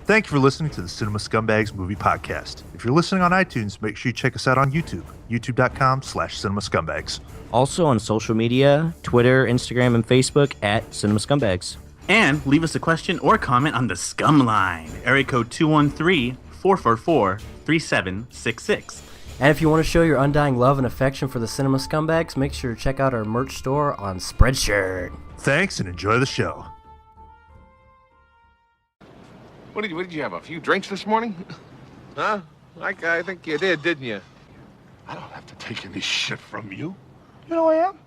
Thank you for listening to the Cinema Scumbags Movie Podcast. If you're listening on iTunes, make sure you check us out on YouTube, youtube.com/cinemascumbags. Also on social media, Twitter, Instagram, and Facebook at Cinema Scumbags. And leave us a question or comment on the Scum Line, area code 213-444-3766. And if you want to show your undying love and affection for the Cinema Scumbags, make sure to check out our merch store on Spreadshirt. Thanks and enjoy the show. What did you have, a few drinks this morning? Huh? I think you did, didn't you? I don't have to take any shit from you. You know who I am?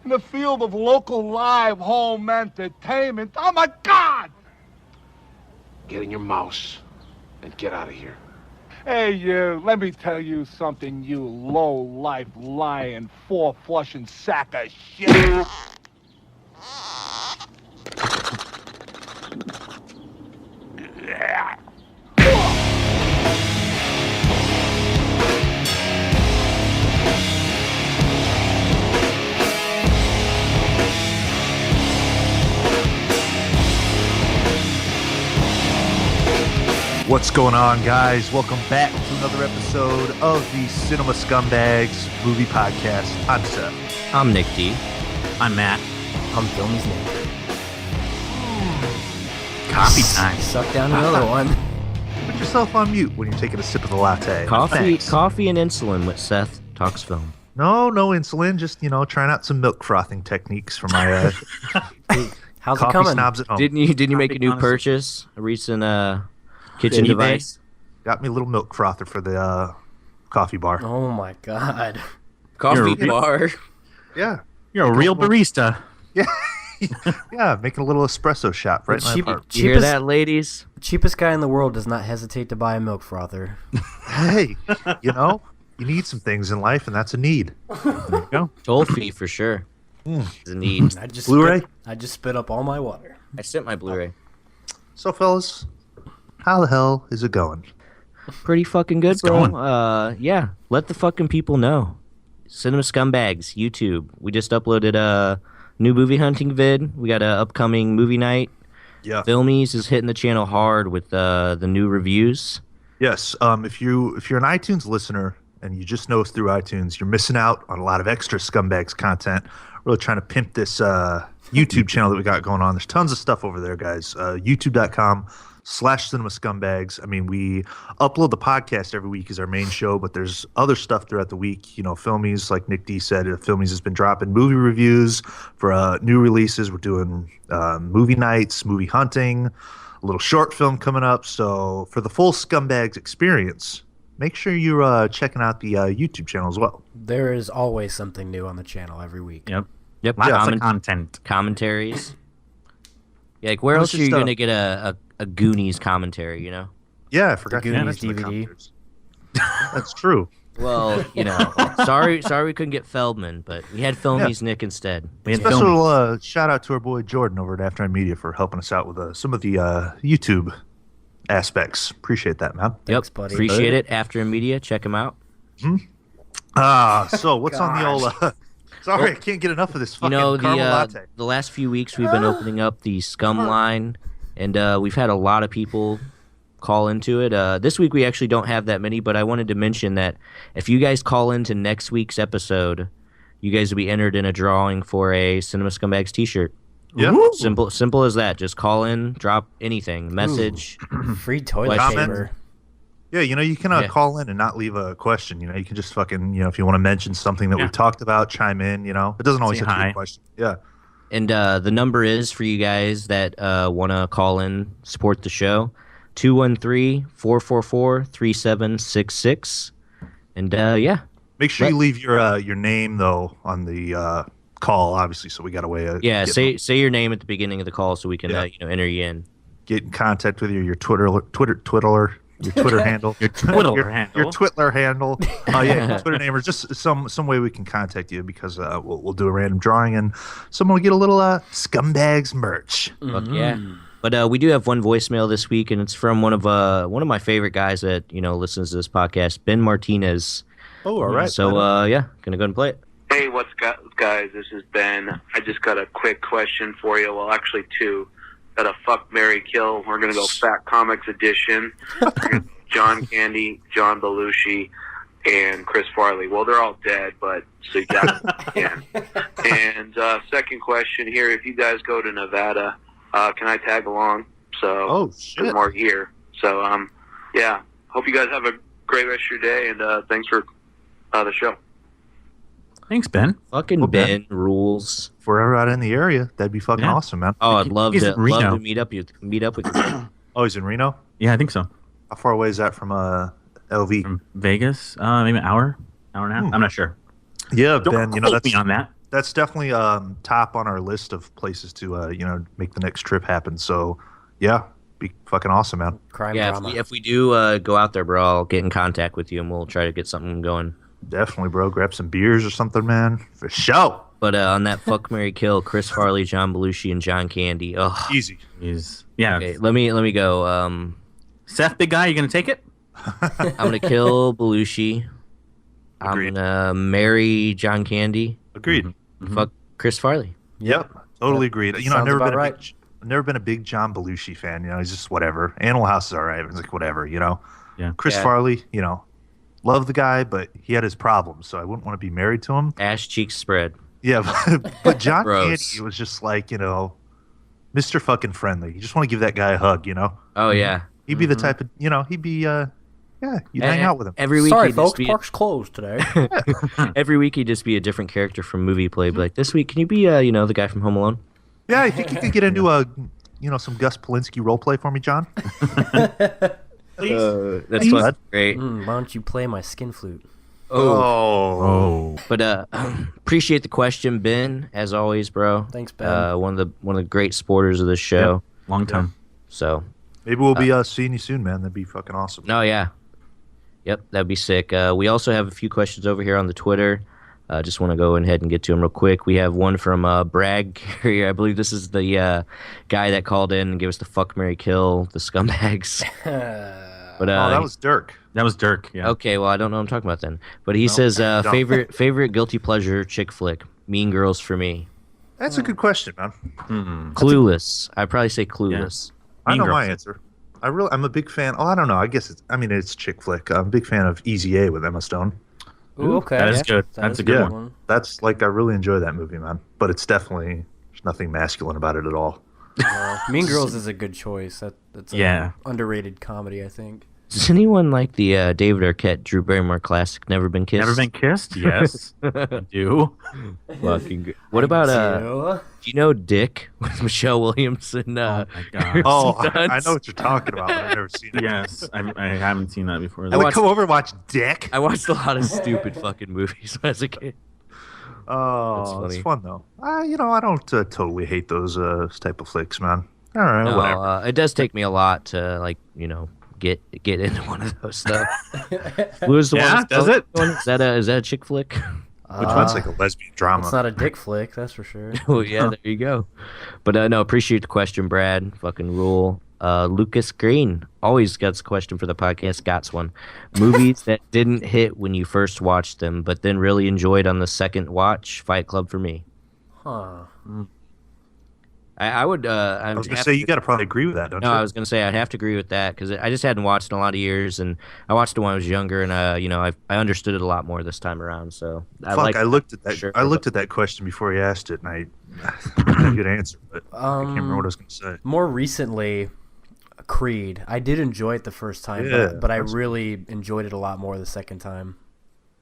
In the field of local live home entertainment. Oh, my God! Get in your mouse and get out of here. Hey, you, let me tell you something, you low-life, lying, four-flushing sack of shit. What's going on, guys? Welcome back to another episode of the Cinema Scumbags Movie Podcast. I'm Seth. I'm Nick D. I'm Matt. I'm Filmy's Nick. Coffee time. Suck down another one. Put yourself on mute when you're taking a sip of the latte. Coffee and insulin with Seth Talks Film. No insulin. Just, trying out some milk frothing techniques for my How's it coffee coming? snobs at home. Didn't you make a new purchase? A recent kitchen device? Got me a little milk frother for the coffee bar. Oh my God. Coffee bar? Yeah. You're a real barista. Yeah. Yeah, making a little espresso shot right in my apartment. You hear that, ladies? Cheapest guy in the world does not hesitate to buy a milk frother. Hey, you need some things in life, and that's a need. There you go. Toll fee for sure. It's a need. Blu-ray? I just spit up all my water. I sent my Blu-ray. So, fellas, how the hell is it going? Pretty fucking good, It's bro. going. Yeah, let the fucking people know. Cinema Scumbags, YouTube. We just uploaded a new movie hunting vid. We got an upcoming movie night. Yeah. Filmies is hitting the channel hard with the new reviews. Yes. If you're an iTunes listener and you just know us through iTunes, you're missing out on a lot of extra Scumbags content. Really trying to pimp this YouTube channel that we got going on. There's tons of stuff over there, guys. YouTube.com/Cinema Scumbags. I mean, we upload the podcast every week as our main show, but there's other stuff throughout the week. Filmies, like Nick D said, Filmies has been dropping movie reviews for new releases. We're doing movie nights, movie hunting, a little short film coming up. So for the full Scumbags experience, make sure you're checking out the YouTube channel as well. There is always something new on the channel every week. Yep. Lots of content. Commentaries. Yeah, like where else are you going to get a Goonies commentary, Yeah, I forgot The to Goonies mention the DVD. commentaries. That's true. Well, sorry we couldn't get Feldman, but we had Filmies Nick instead. We had Special shout out to our boy Jordan over at After Media for helping us out with some of the YouTube aspects. Appreciate that, man. Thanks, buddy. Appreciate it. After Media, check them out. So what's on the old... sorry, I can't get enough of this fucking caramel latte. The last few weeks we've been opening up the Scum line, and we've had a lot of people call into it. This week we actually don't have that many, but I wanted to mention that if you guys call into next week's episode, you guys will be entered in a drawing for a Cinema Scumbags t-shirt. Yeah. Simple as that. Just call in, drop anything, message. Free toilet Comment. paper. Yeah, you can call in and not leave a question. You can just fucking, if you want to mention something that we've talked about, chime in. It doesn't always Say have to be hi. a question. Yeah. And the number is for you guys that want to call in, support the show, 213-444-3766. And yeah. Make sure you leave your name though on the call, obviously, so we got a way of say your name at the beginning of the call so we can enter you in. Get in contact with you, your Twitter handle, your Twitter handle. Your Twitter name, or just some way we can contact you, because we'll do a random drawing and someone will get a little Scumbags merch. Fuck yeah. But we do have one voicemail this week, and it's from one of my favorite guys that listens to this podcast, Ben Martinez. Oh, all right. So gonna go ahead and play it. Hey, what's guys? This is Ben. I just got a quick question for you. Well, actually two. got a fuck, marry, kill. We're gonna go Fat Comics edition. We're gonna go John Candy, John Belushi, and Chris Farley. Well, they're all dead, but so you got them. And second question here: if you guys go to Nevada, can I tag along? So there's more here. So yeah. Hope you guys have a great rest of your day, and thanks for the show. Thanks, Ben. Fucking Ben rules. If we're ever out in the area, that'd be fucking awesome, man. Oh, I'd love He's to in Reno. meet up with you. Oh, he's in Reno? Yeah, I think so. How far away is that from LV? From Vegas? Maybe an hour and a half? I'm not sure. Yeah, Don't Ben, quote me on that. That's definitely top on our list of places to make the next trip happen. So, yeah, be fucking awesome, man. Crime Yeah, drama. if we do go out there, bro, I'll get in contact with you and we'll try to get something going. Definitely, bro. Grab some beers or something, man. For sure. But on that fuck, marry, kill, Chris Farley, John Belushi, and John Candy. Ugh. Easy. Yeah. Okay, let me go. Seth, big guy, you gonna take it? I'm gonna kill Belushi. Agreed. I'm gonna marry John Candy. Agreed. Fuck Chris Farley. Yep. Totally agreed. You know, I've sounds never about been right. I've never been a big John Belushi fan. You know, he's just whatever. Animal House is all right. It's like whatever, you know. Yeah. Chris Yeah. Farley, you know, love the guy, but he had his problems, so I wouldn't want to be married to him. Ass cheeks spread. Yeah, but John Gross. Candy was just like, you know, Mr. fucking friendly. You just want to give that guy a hug, you know. Oh yeah. He'd be the type of, you know, he'd be, yeah, you'd hang out with him. Every week. Sorry, he'd folks, just be- park's closed today. Every week he'd just be a different character from movie play. Be like, this week, can you be, the guy from Home Alone? Yeah, I think you could get into some Gus Polinski role play for me, John. Please. That's fucking great. Why don't you play my skin flute? Oh. But appreciate the question, Ben. As always, bro. Thanks, Ben. One of the great supporters of this show. Long time. So. Maybe we'll be seeing you soon, man. That'd be fucking awesome. No, yeah. Yep, that'd be sick. We also have a few questions over here on the Twitter. Just want to go ahead and get to them real quick. We have one from Bragg Carrier. I believe this is the guy that called in and gave us the fuck, marry, kill, the scumbags. But that was Dirk. That was Dirk. Yeah. okay. Well, I don't know what I'm talking about then. But he says favorite guilty pleasure chick flick, Mean Girls for me. That's a good question, man. Clueless. I'd probably say Clueless. I know Girls. my answer. I'm a big fan. Oh, I don't know. I guess it's chick flick. I'm a big fan of Easy A with Emma Stone. Ooh, okay. That is good. That That's is a good Yeah. one. That's like I really enjoy that movie, man. But it's definitely there's nothing masculine about it at all. Mean Girls is a good choice. That's Yeah. underrated comedy, I think. Does anyone like the David Arquette, Drew Barrymore classic, Never Been Kissed? Never been kissed? Yes. I do. Fucking good. What about Ew. do you know Dick with Michelle Williams and Oh my god. Oh, I Stunts? know what you're talking about, but I've never seen it. Yes. I haven't seen that before. I would come over and watch Dick. I watched a lot of stupid fucking movies as a kid. Oh, That's it's funny. fun though. I don't totally hate those type of flicks, man. All right, No, whatever. it does take me a lot to get into one of those stuff. Who was the Yeah, one? does it? Is that a chick flick? Which one's like a lesbian drama? It's not a dick flick, that's for sure. Oh yeah, there you go. But no, appreciate the question, Brad. Fucking rule. Lucas Green always gets a question for the podcast. Got one. Movies that didn't hit when you first watched them, but then really enjoyed on the second watch. Fight Club for me. Huh. I would. I was gonna say you got to probably agree with that, don't No, you? I was gonna say I'd have to agree with that because I just hadn't watched in a lot of years, and I watched it when I was younger, and I understood it a lot more this time around. So I looked at that. Sure. I looked at that question before he asked it, and I had a good answer, but I can't remember what I was gonna say. More recently, Creed. I did enjoy it the first time, Yeah, but I really enjoyed it a lot more the second time.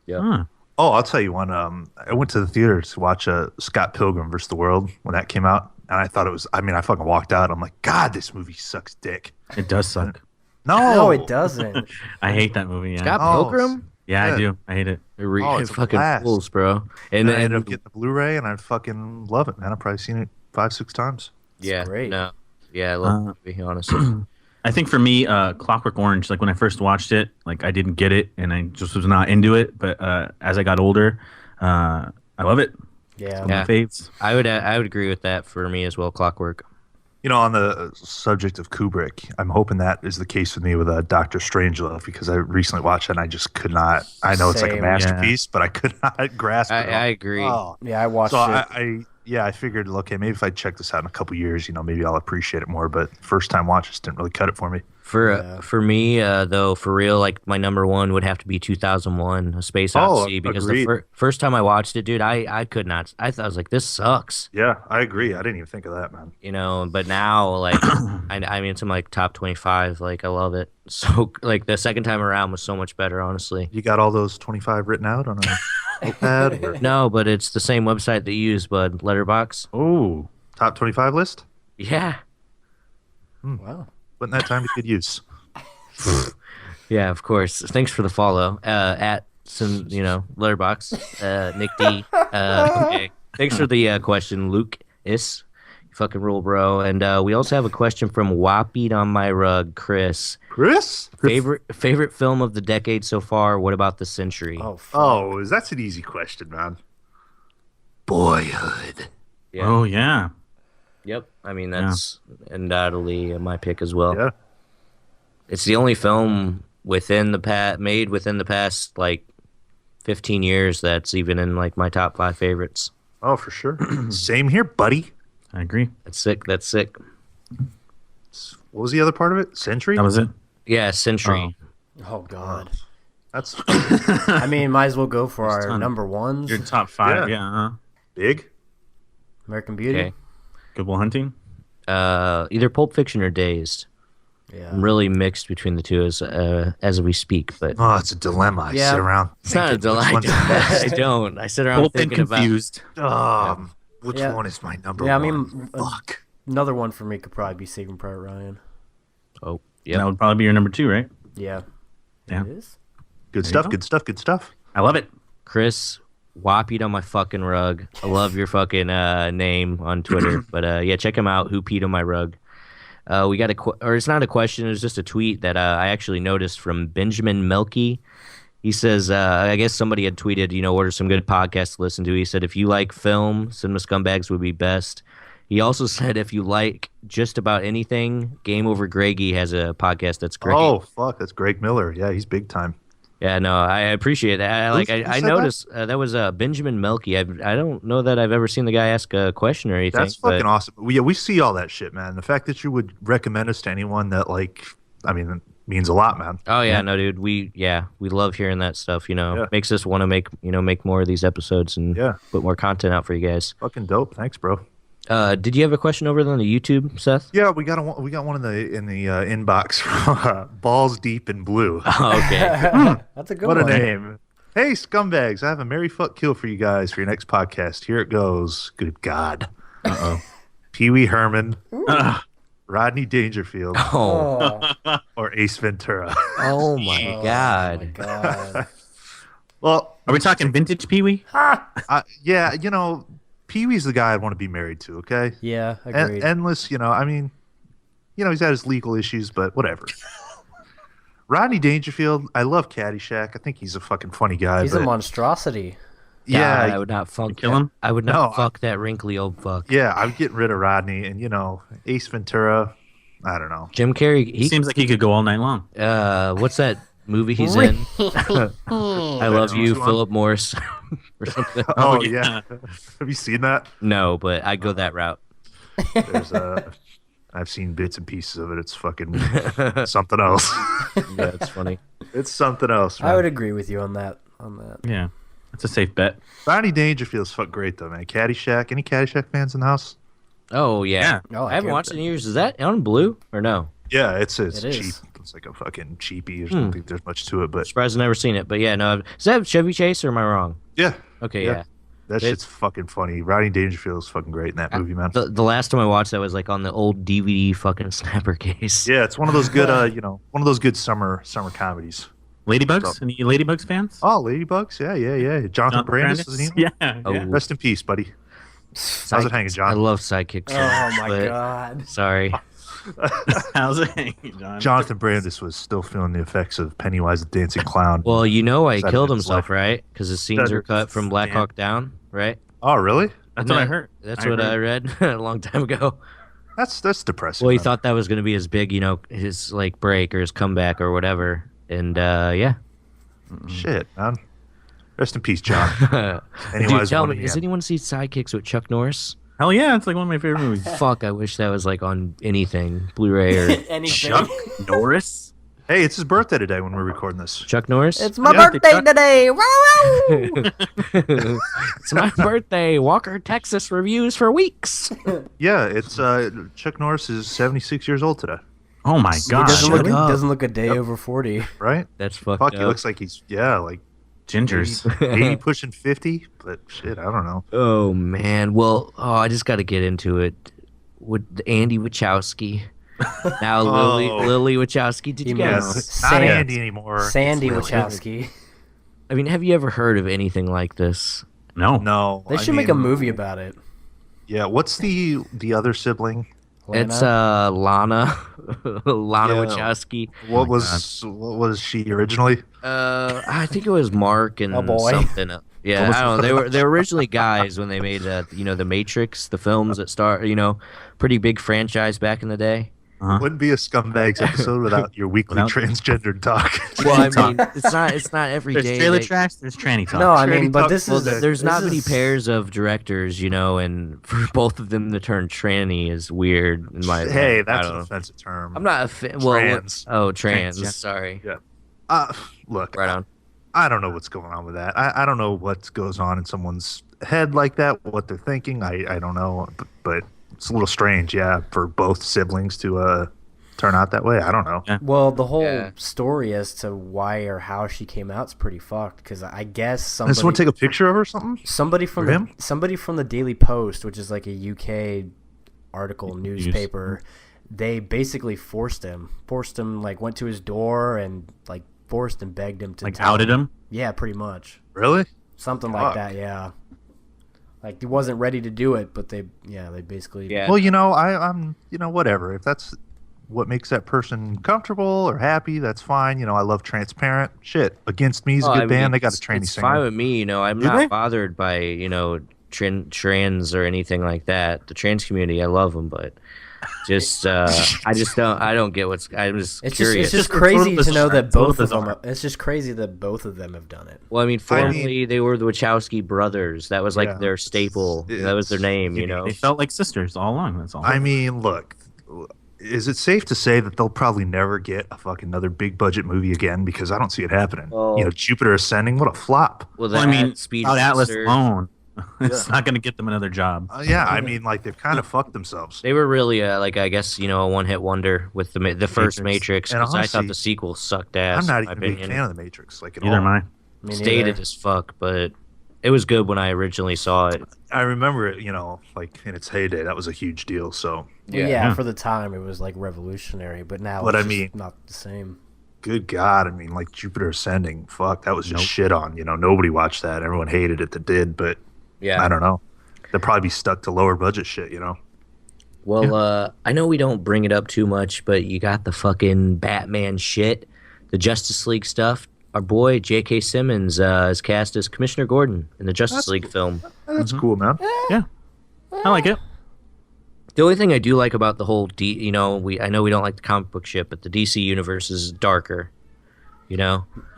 Yeah. Huh. Oh, I'll tell you one. I went to the theater to watch Scott Pilgrim vs. the World when that came out, and I thought it was. I mean, I fucking walked out. I'm like, God, this movie sucks dick. It does suck. No, it doesn't. I hate that movie. Yeah. Scott Oh, Pilgrim. Yeah, I Yeah. do. I hate it. It's a Fucking blast. fools, bro. And I ended up getting the Blu-ray, and I fucking love it, man. I've probably seen it 5-6 times. yeah, great. No, yeah, I love the movie, honestly. I think for me, Clockwork Orange, like when I first watched it, like I didn't get it and I just was not into it. But as I got older, I love it. Yeah. One of my faves. I would agree with that for me as well. Clockwork. You know, on the subject of Kubrick, I'm hoping that is the case with me with Doctor Strangelove because I recently watched it and I just could not. I know it's like a Same. masterpiece, but I could not grasp it. I agree. Oh. Yeah, I watched So it. Yeah, I figured, okay, maybe if I check this out in a couple years, maybe I'll appreciate it more. But first time watch just didn't really cut it for me. For me, though, for real, like my number one would have to be 2001: A Space Odyssey, because agreed. the first time I watched it, dude, I could not. I thought, I was like, this sucks. Yeah, I agree. I didn't even think of that, man. But now, like, I mean, it's in like top 25. Like, I love it. So, like, the second time around was so much better, honestly. You got all those 25 written out on a notepad? Or No, but it's the same website that you use, bud. Letterbox. Oh, top 25 list? Yeah. Wow. Putting that time to good use. Yeah, of course. Thanks for the follow. At some, Letterbox. Nick D. Okay. Thanks for the question, Luke Is. You fucking rule, bro. And we also have a question from Wappied on My Rug, Chris. Chris? Favorite film of the decade so far? What about the century? Oh, fuck. Oh, that's an easy question, man. Boyhood. Yeah. Oh yeah. Yep. I mean, that's undoubtedly my pick as well. Yeah. It's the only film made within the past like 15 years that's even in like my top 5 favorites. Oh, for sure. Same here, buddy. I agree. That's sick. That's sick. What was the other part of it? Century? That was it. Yeah, Century. Oh, God. That's I mean, might as well go for our ton. number ones. Your top 5. Yeah. Yeah. big. American Beauty. Okay. Good Will Hunting. Either Pulp Fiction or Dazed. Yeah. I'm really mixed between the two as we speak, but Oh, it's a dilemma. I Yeah. sit around. it's not a thinking, which delight. one's the best? I don't. I sit around Both been thinking about. confused. Which Yeah. one is my number Yeah, I one? mean, Fuck. another one for me could probably be Saving Private Ryan. Oh, That yeah. would probably be your number 2, right? Yeah. Yeah. It is? Good There you stuff. go. Good stuff. Good stuff. I love it. Chris, Wappied on My Fucking Rug. I love your fucking name on Twitter. But yeah, check him out. Who peed on my rug? We got or it's not a question. It's just a tweet that I actually noticed from Benjamin Melky. He says, I guess somebody had tweeted, what are some good podcasts to listen to? He said, if you like film, Cinema Scumbags would be best. He also said, if you like just about anything, Game Over Greggy has a podcast that's great. Oh, fuck. That's Greg Miller. Yeah, he's big time. Yeah, no, I appreciate that. Who I said noticed that was Benjamin Melky. I don't know that I've ever seen the guy ask a question or anything. That's fucking awesome. We see all that shit, man. The fact that you would recommend us to anyone that, it means a lot, man. Oh yeah, no, dude. We love hearing that stuff. Makes us want to make more of these episodes and put more content out for you guys. Fucking dope. Thanks, bro. Did you have a question over on the YouTube, Seth? Yeah, we got one in the inbox from Balls Deep in Blue. Oh, okay. That's a good What a one. name. Hey, scumbags, I have a Mary Fuck Kill for you guys for your next podcast. Here it goes. Good God. Uh-oh. Pee Wee Herman, Rodney Dangerfield, Oh, or Ace Ventura. Oh my God. God. Well, Are we talking vintage Pee Wee? yeah, Pee Wee's the guy I'd want to be married to, okay? Yeah, agreed. Endless, he's had his legal issues, but whatever. Rodney Dangerfield, I love Caddyshack. I think he's a fucking funny guy. He's but a monstrosity. yeah, God, I would not fuck kill him? I would not No, fuck that wrinkly old fuck. yeah, I'm getting rid of Rodney, and Ace Ventura. I don't know. Jim Carrey. He Seems like he could go all night long. what's that movie he's in? I Love You, Philip Morris, or something. Oh yeah. yeah. Have you seen that? No, but I'd go that route. There's I've seen bits and pieces of it. It's fucking something else. Yeah, it's funny. It's something else, man. I would agree with you on that. Yeah. That's a safe bet. Rodney Dangerfield's fucking great though, man. Caddyshack. Any Caddyshack fans in the house? Oh yeah. Oh, I haven't can't- watched it in years. Is that on Blue or no? Yeah, it's It cheap. is. It's like a fucking cheapie. I don't think there's much to it, but Surprised I've never seen it. But yeah, no. Is that Chevy Chase or am I wrong? yeah. Okay, Yeah. yeah. That shit's fucking funny. Rodney Dangerfield is fucking great in that movie, man. The last time I watched that was like on the old DVD fucking snapper case. Yeah, it's one of those good, one of those good summer comedies. Ladybugs? Any Ladybugs fans? Oh, Ladybugs, yeah. Jonathan Brandis, isn't he? Yeah. Oh, yeah. Rest in peace, buddy. How's it hanging, I John? love sidekicks. so Oh much, my but God. Sorry. How's it hanging, John? Jonathan Brandis was still feeling the effects of Pennywise the Dancing Clown. Well, he Side killed of his himself, life. right? Because his scenes are cut from Black Hawk Down, right? Oh, really? That's Isn't what I that- heard. That's what I read a long time ago. That's depressing. Well, he man. thought that was going to be his big, his like break or his comeback or whatever. And yeah. Shit, man. Rest in peace, John. Dude, tell me, has anyone seen Sidekicks with Chuck Norris? Hell yeah, it's like one of my favorite movies. Fuck, I wish that was like on anything, Blu-ray or Anything. Chuck Norris? Hey, it's his birthday today when we're recording this. Chuck Norris. It's my Yeah, birthday today. Woo! It's my birthday. Walker, Texas reviews for weeks. Yeah, it's Chuck Norris is 76 years old today, Oh my He god. doesn't look a day over 40. right? That's fucked Fuck, up. he looks like he's like Gingers. 80 pushing 50, but shit, I don't know. Oh man. Well, I just got to get into it with Andy Wachowski. Now Lily Wachowski. Did you guys? Yes, not Sand- Andy anymore. Sandy It's Wachowski. I mean, have you ever heard of anything like this? No. No, They should make a movie about it. Yeah, what's the other sibling? It's Lana Yeah. Wachowski. What was she originally? I think it was Mark and Oh, boy. something. Yeah, I don't know. They were originally guys when they made the Matrix, the films that start, pretty big franchise back in the day. Wouldn't be a Scumbags episode without your weekly transgendered talk. Well, I mean, it's not every There's day. trailer trash, there's tranny talk. No, I Tranny mean, but talk- this is There's not this many is- pairs of directors, and for both of them to turn tranny is weird in my opinion. Hey, I that's don't an know. offensive term. I'm not a fan. Well, Trans. trans. yeah. Sorry. Look, Right on. I don't know what's going on with that. I don't know what goes on in someone's head like that, what they're thinking. I don't know, but it's a little strange, yeah, for both siblings to turn out that way. I don't know. Yeah. Well, the whole Yeah. story as to why or how she came out's pretty fucked. Because I guess Does someone take a picture of her or something? somebody from for him? somebody from the Daily Post, which is like a UK article newspaper, they basically forced him, like went to his door and like forced and begged him to Like tell outed him? Yeah, pretty much. Really? Something Fuck. like that, yeah. Like he wasn't ready to do it, but they basically Yeah. Well, I'm whatever. If that's what makes that person comfortable or happy, that's fine. I love Transparent. Shit, Against Me is a good band. They got a tranny It's singer. fine with me. I'm Do not they? bothered by trans or anything like that. The trans community, I love them, but just I don't get what's. I'm just It's curious. just It's crazy totally to know that bizarre. both of Totally them. bizarre. It's just crazy that both of them have done it. Well, I mean, formerly they were the Wachowski brothers. That was like Yeah. their staple. That was their name. They felt like sisters all along. That's all. I mean, look, is it safe to say that they'll probably never get a fucking another big budget movie again? Because I don't see it happening. Well- Jupiter Ascending, what a flop. Well, I mean, Speed without Atlas Racer, alone, it's not going to get them another job. Yeah, I mean, like they've kind of fucked themselves. They were really I guess a one-hit wonder with the first Matrix. And Because I honestly, thought the sequel sucked ass. I'm not in my even a big opinion. fan of the Matrix, like at Neither all. am I. Me Dated neither. as fuck, but it was good when I originally saw it. I remember it, like in its heyday, that was a huge deal. So, Yeah, Yeah. for the time it was like revolutionary, but now But it's I just mean- not the same. good God, I mean, like Jupiter Ascending, fuck, that was just shit on. Nobody watched that. Everyone hated it that did, but Yeah. I don't know. They'll probably be stuck to lower budget shit, Well, I know we don't bring it up too much, but you got the fucking Batman shit, the Justice League stuff. Our boy J.K. Simmons is cast as Commissioner Gordon in the Justice League film. That's cool, man. Yeah. I like it. The only thing I do like about the whole I know we don't like the comic book shit, but the DC universe is darker. Hey,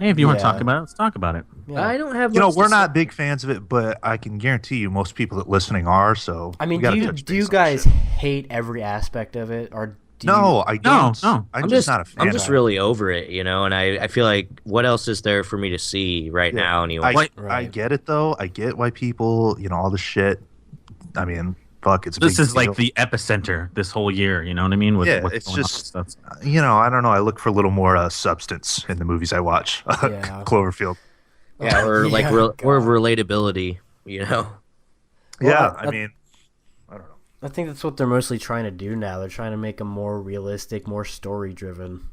if you want to Yeah. talk about it, let's talk about it. Yeah. I don't have. much We're to not big fans of it, but I can guarantee you most people that listening are, so I mean, we gotta do touch you base on guys shit. hate every aspect of it, or do No, I don't. No. I'm just not a fan. I'm just of it. really over it, and I feel like what else is there for me to see right Yeah. now anyway? I Right. get it though. I get why people, all the shit. I mean, fuck, it's a This big is like deal. the epicenter this whole year. You know what I mean? With Yeah, what's it's going on just- with stuff. I don't know. I look for a little more substance in the movies I watch. Yeah. Cloverfield. Yeah, or like Yeah, or God. relatability, Yeah, Well, I mean, I don't know. I think that's what they're mostly trying to do now. They're trying to make them more realistic, more story driven.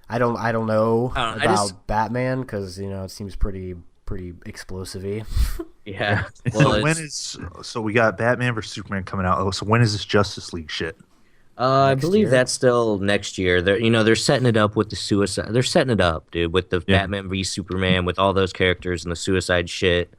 I don't know I don't know, I about just- Batman because it seems pretty explosive-y. Yeah. Well, So we got Batman versus Superman coming out. Oh, so when is this Justice League shit? I believe year? that's still next year. They're setting it up with the suicide. They're setting it up, dude, with the Yeah. Batman v Superman, with all those characters and the suicide shit.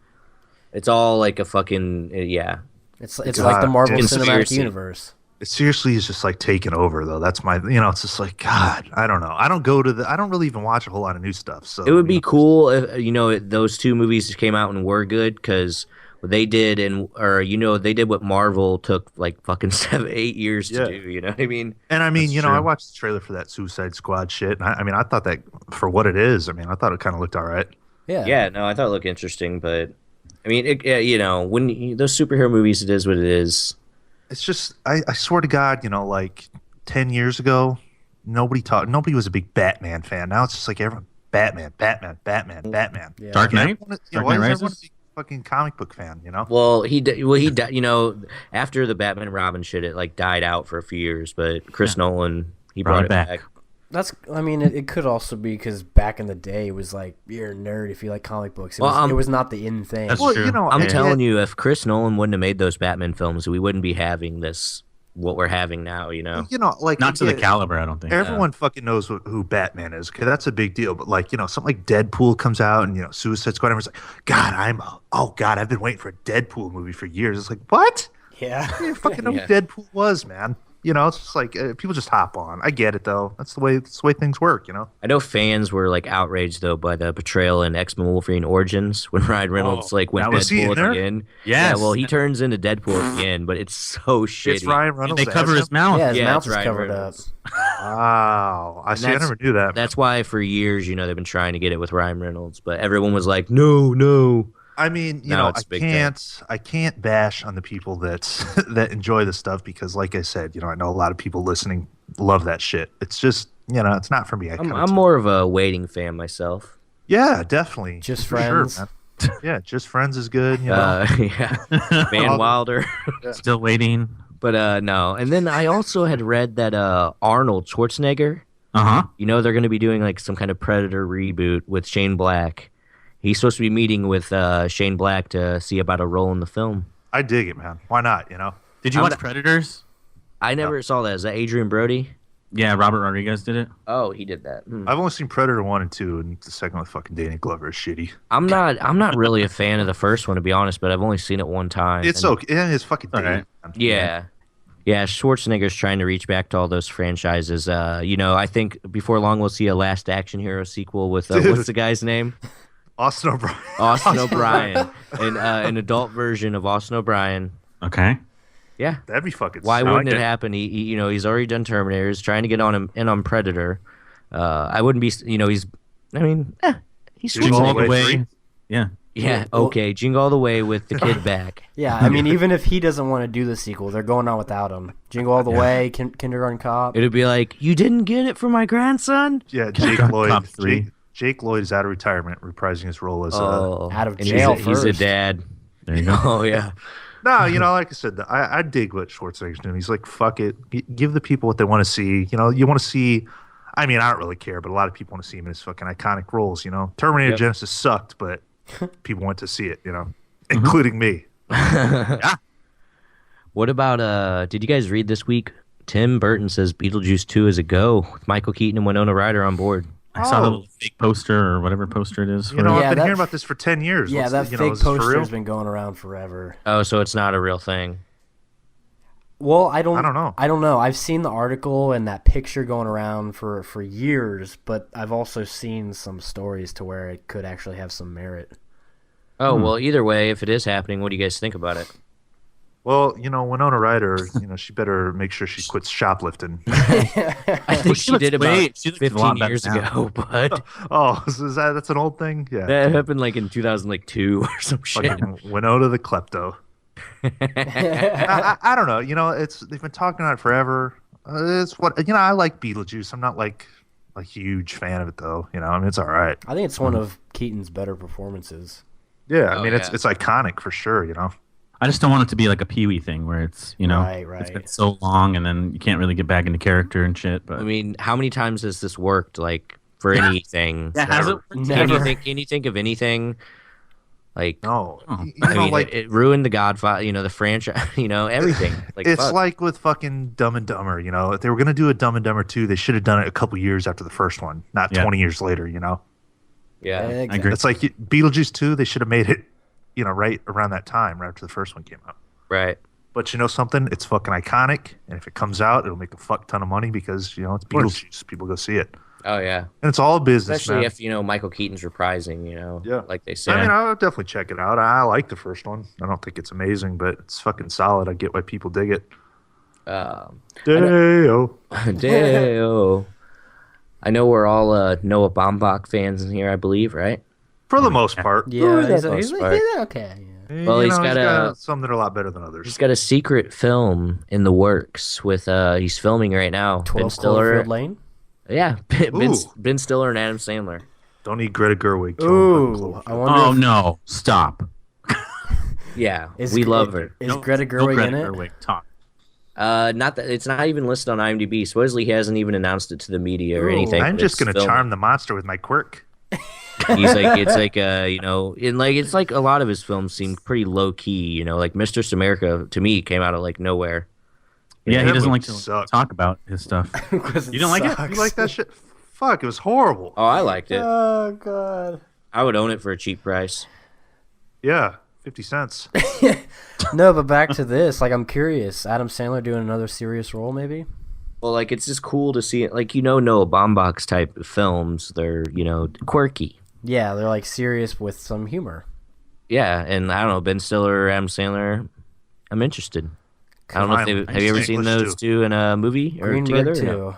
It's all like a fucking yeah. It's like the Marvel Cinematic Conspiracy. Universe. It seriously is just like taking over though. That's my, it's just like, God, I don't know. I don't really even watch a whole lot of new stuff. So It would be cool if those two movies came out and were good, because they did, they did what Marvel took like fucking 7-8 years to do. You know what I mean? And I mean, That's I true. watched the trailer for that Suicide Squad shit. And I thought that for what it is, I thought it kind of looked all right. Yeah. Yeah, no, I thought it looked interesting, but I mean, when those superhero movies, it is what it is. It's just, I swear to God, like 10 years ago, nobody was a big Batman fan. Now it's just like everyone, Batman. Yeah. Dark Knight. Why Dark Knight is everyone a Rises. big fucking comic book fan? Well, he died. After the Batman and Robin shit, it like died out for a few years, but Chris Nolan, he brought it back. It could also be because back in the day, it was like, you're a nerd if you like comic books. It was not the in thing. That's Well, true. I'm telling you, if Chris Nolan wouldn't have made those Batman films, we wouldn't be having what we're having now. like Not to the caliber, I don't think. Everyone fucking knows who Batman is. Okay, that's a big deal. But like, something like Deadpool comes out and Suicide Squad, everyone's like, God, I've been waiting for a Deadpool movie for years. It's like, what? Yeah. I didn't fucking know Yeah. who Deadpool was, man. It's just like people just hop on. I get it though. That's the way things work. I know fans were like outraged though by the portrayal in X-Men Wolverine Origins when Ryan Reynolds went that was- Deadpool in at there? the end. Yes. Yeah, well, he turns into Deadpool at the end, but it's so shitty. It's Ryan Reynolds. They cover his mouth. Yeah, his Yeah, mouth it's is Ryan covered Reynolds. up. Wow. I never knew that. That's why for years, they've been trying to get it with Ryan Reynolds, but everyone was like, no. I mean, Now it's a big I can't bash on the people that that enjoy the stuff because, like I said, I know a lot of people listening love that shit. It's just, it's not for me. I'm more of a waiting fan myself. Yeah, definitely. Just For Friends. Sure, man. Yeah, Just Friends is good. Yeah, Van Wilder. Still waiting. But no. And then I also had read that Arnold Schwarzenegger, Uh huh. they're going to be doing like some kind of Predator reboot with Shane Black. He's supposed to be meeting with Shane Black to see about a role in the film. I dig it, man. Why not? Did you watch Predators? I never saw that. Is that Adrian Brody? Yeah, Robert Rodriguez did it. Oh, he did that. I've only seen Predator 1 and 2, and the second with fucking Danny Glover is shitty. I'm not really a fan of the first one, to be honest, but I've only seen it one time. It's and- okay. Yeah, it's fucking All dated, right. man. Yeah, Schwarzenegger's trying to reach back to all those franchises. I think before long we'll see a Last Action Hero sequel with what's the guy's name? Austin O'Brien. Austin O'Brien, and an adult version of Austin O'Brien. Okay. Yeah, That'd be fucking why sick. wouldn't like it it. happen? He's already done Terminator. He's trying to get on Predator. I wouldn't be. He's Jingle Jingle All all the the Way way. 3? Yeah. Yeah, okay. Jingle All the Way with the kid back. Yeah, I mean, even if he doesn't want to do the sequel, they're going on without him. Jingle All the Way, Kindergarten Cop. It'd be like, you didn't get it for my grandson? Yeah, Jake Cop Lloyd. 3. Jake Lloyd is out of retirement, reprising his role as Out of and jail he's a first. dad. There you go. Oh, yeah. No, like I said, I dig what Schwarzenegger's doing. He's like, fuck it. Give the people what they want to see. You want to see. I mean, I don't really care, but a lot of people want to see him in his fucking iconic roles. Terminator Yep. Genesis sucked, but people went to see it. Including me. What about, did you guys read this week? Tim Burton says Beetlejuice 2 is a go with Michael Keaton and Winona Ryder on board. I saw the Oh. little fake poster or whatever poster it is. For I've Yeah, been that- hearing about this for 10 years. Yeah, What's that the- fake is this for poster real? has been going around forever. Oh, so it's not a real thing. Well, I don't know. I don't know. I've seen the article and that picture going around for years, but I've also seen some stories to where it could actually have some merit. Oh, well, either way, if it is happening, what do you guys think about it? Well, Winona Ryder, she better make sure she quits shoplifting. I think she did about She looks a lot 15 better years now. ago, but Oh, is that's an old thing? Yeah. that happened like in 2002 or some shit. Fucking Winona the klepto. I don't know. They've been talking about it forever. It's what I like Beetlejuice. I'm not like a huge fan of it though. It's all right. I think it's one of Keaton's better performances. Yeah, Oh, it's yeah. it's iconic for sure. I just don't want it to be like a Pee-wee thing where it's, Right, it's been right. so long and then you can't really get back into character and shit. But I mean, how many times has this worked, like, for anything? yeah, has it? Never. Can you think of anything? Like, No, Oh. I mean, it ruined the Godfather, the franchise, everything. Like, it's fuck. like with fucking Dumb and Dumber. If they were gonna do a Dumb and Dumber 2, they should have done it a couple years after the first one, not Yeah. 20 years later. yeah. Exactly. agree. It's like Beetlejuice 2. They should have made it, right around that time, right after the first one came out. Right. But you know something? It's fucking iconic, and if it comes out, it'll make a fuck ton of money because it's Beetlejuice. People go see it, Oh yeah, and it's all business, especially man. if Michael Keaton's reprising. Yeah. Like they say. I mean, I'll definitely check it out. I like the first one. I don't think it's amazing, but it's fucking solid. I get why people dig it. Deo. Deo. I know we're all Noah Baumbach fans in here, I believe, right? For the most part. Yeah, For he's, the he's, most part. he's okay. Yeah. Well, You he's know, got some that are a lot better than others. He's got a secret film in the works with he's filming right now. 12 Ben Stiller. Cloverfield Lane. Yeah, Ooh. Ben Stiller and Adam Sandler. Don't need Greta Gerwig. Ooh, I wonder. Oh if, no! Stop. Yeah, is, we love her. Is Greta Gerwig in it? Talk. Not that it's not even listed on IMDb. Supposedly, he hasn't even announced it to the media or Ooh. anything. I'm but just it's gonna filming. charm the monster with my quirk. He's like, it's like it's like a lot of his films seem pretty low key. Like Mistress America to me came out of like nowhere. Yeah, he that doesn't movie like to sucks. talk about his stuff. You don't like it? You like that shit? Fuck, it was horrible. Oh, I liked it. Oh god. I would own it for a cheap price. Yeah, 50 cents. No, but back to this. Like, I'm curious. Adam Sandler doing another serious role, maybe? Well, like it's just cool to see it. Like Noah Baumbach's type of films, they're quirky. Yeah, they're like serious with some humor. Yeah, and I don't know, Ben Stiller or Adam Sandler, I'm interested. I don't know if Finally. have you ever seen English those two in a movie or Greenberg together? or too. no?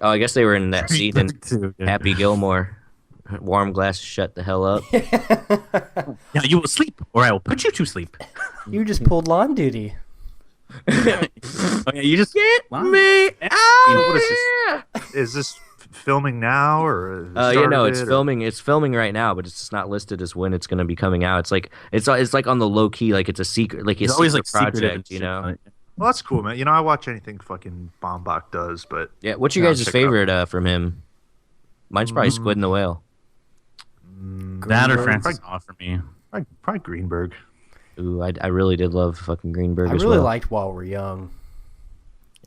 Oh, I guess they were in that scene in Too, yeah. Happy Gilmore. Warm glasses, shut the hell up. Yeah, you will sleep, or I will put you to sleep. You just pulled lawn duty. Oh, yeah, you just Get Wow. me What is out! this? Is this filming now or? It's filming. It's filming right now, but it's just not listed as when it's going to be coming out. It's like on the low key, like it's a secret, like a It's always secret like secretive project, and shit. Well, that's cool, man. I watch anything fucking Baumbach does, but Yeah, what's your Yeah, guys' check it out. favorite from him? Mine's probably Squid and the Whale. That or Greenberg? Francis Ha for me. Probably Greenberg. Ooh, I really did love fucking Greenberg I as really well. liked While We're Young.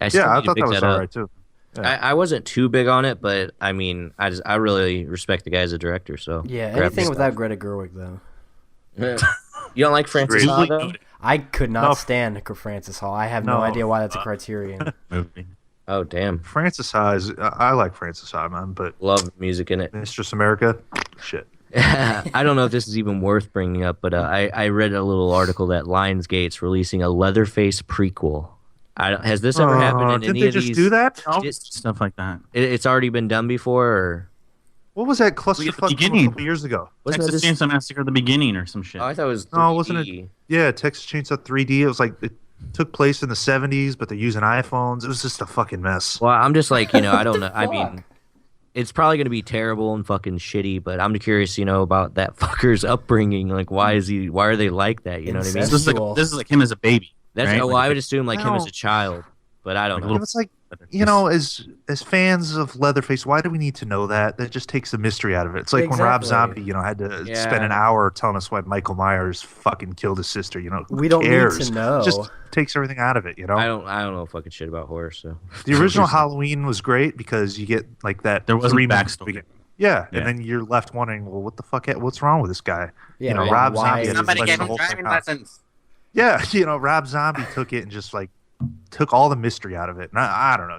I still Yeah, I need to thought pick that was up. alright too. Yeah. I wasn't too big on it, but I mean, I really respect the guy as a director. So Yeah, grab anything his without Greta Gerwig, though. stuff. You don't like Francis Great. Ha though? I could not No. stand Francis Hall. I have no No. idea why that's a criterion. Movie. Oh damn, Francis Ha is. I like Francis Ha, man, but love the music in it. Mistress America, shit. I don't know if this is even worth bringing up, but I read a little article that Lionsgate's releasing a Leatherface prequel. Has this ever happened in Didn't any they of just these? do that? Stuff like that. It's already been done before, or What was that At the clusterfuck from a beginning. couple years ago? wasn't that Texas this? Chainsaw Massacre at the beginning or some shit. Oh, I thought it was. No, wasn't it? 3D. Yeah, Texas Chainsaw 3D. It was like it took place in the 70s, but they're using iPhones. It was just a fucking mess. Well, I'm just like, I don't know. I mean, it's probably going to be terrible and fucking shitty, but I'm curious, about that fucker's upbringing. Like, why are they like that? You know what I mean? this is like him as a baby. That's, right? well, I would assume like him as No. a child, but I don't know. And it's like, as fans of Leatherface, why do we need to know that? That just takes the mystery out of it. It's like when Rob Exactly. Zombie, had to Yeah. spend an hour telling us why Michael Myers fucking killed his sister. Who We don't need cares? to know. Just takes everything out of it. I don't know fucking shit about horror, so. The original Halloween was great because you get like that. There wasn't 3 minute backstory. beginning. Yeah, Yeah. and then you're left wondering, well, what the fuck? What's wrong with this guy? Yeah, Rob why Zombie. is- had Somebody let gave the him whole thing driving out. lessons. Yeah, Rob Zombie took it and just like took all the mystery out of it. And I don't know,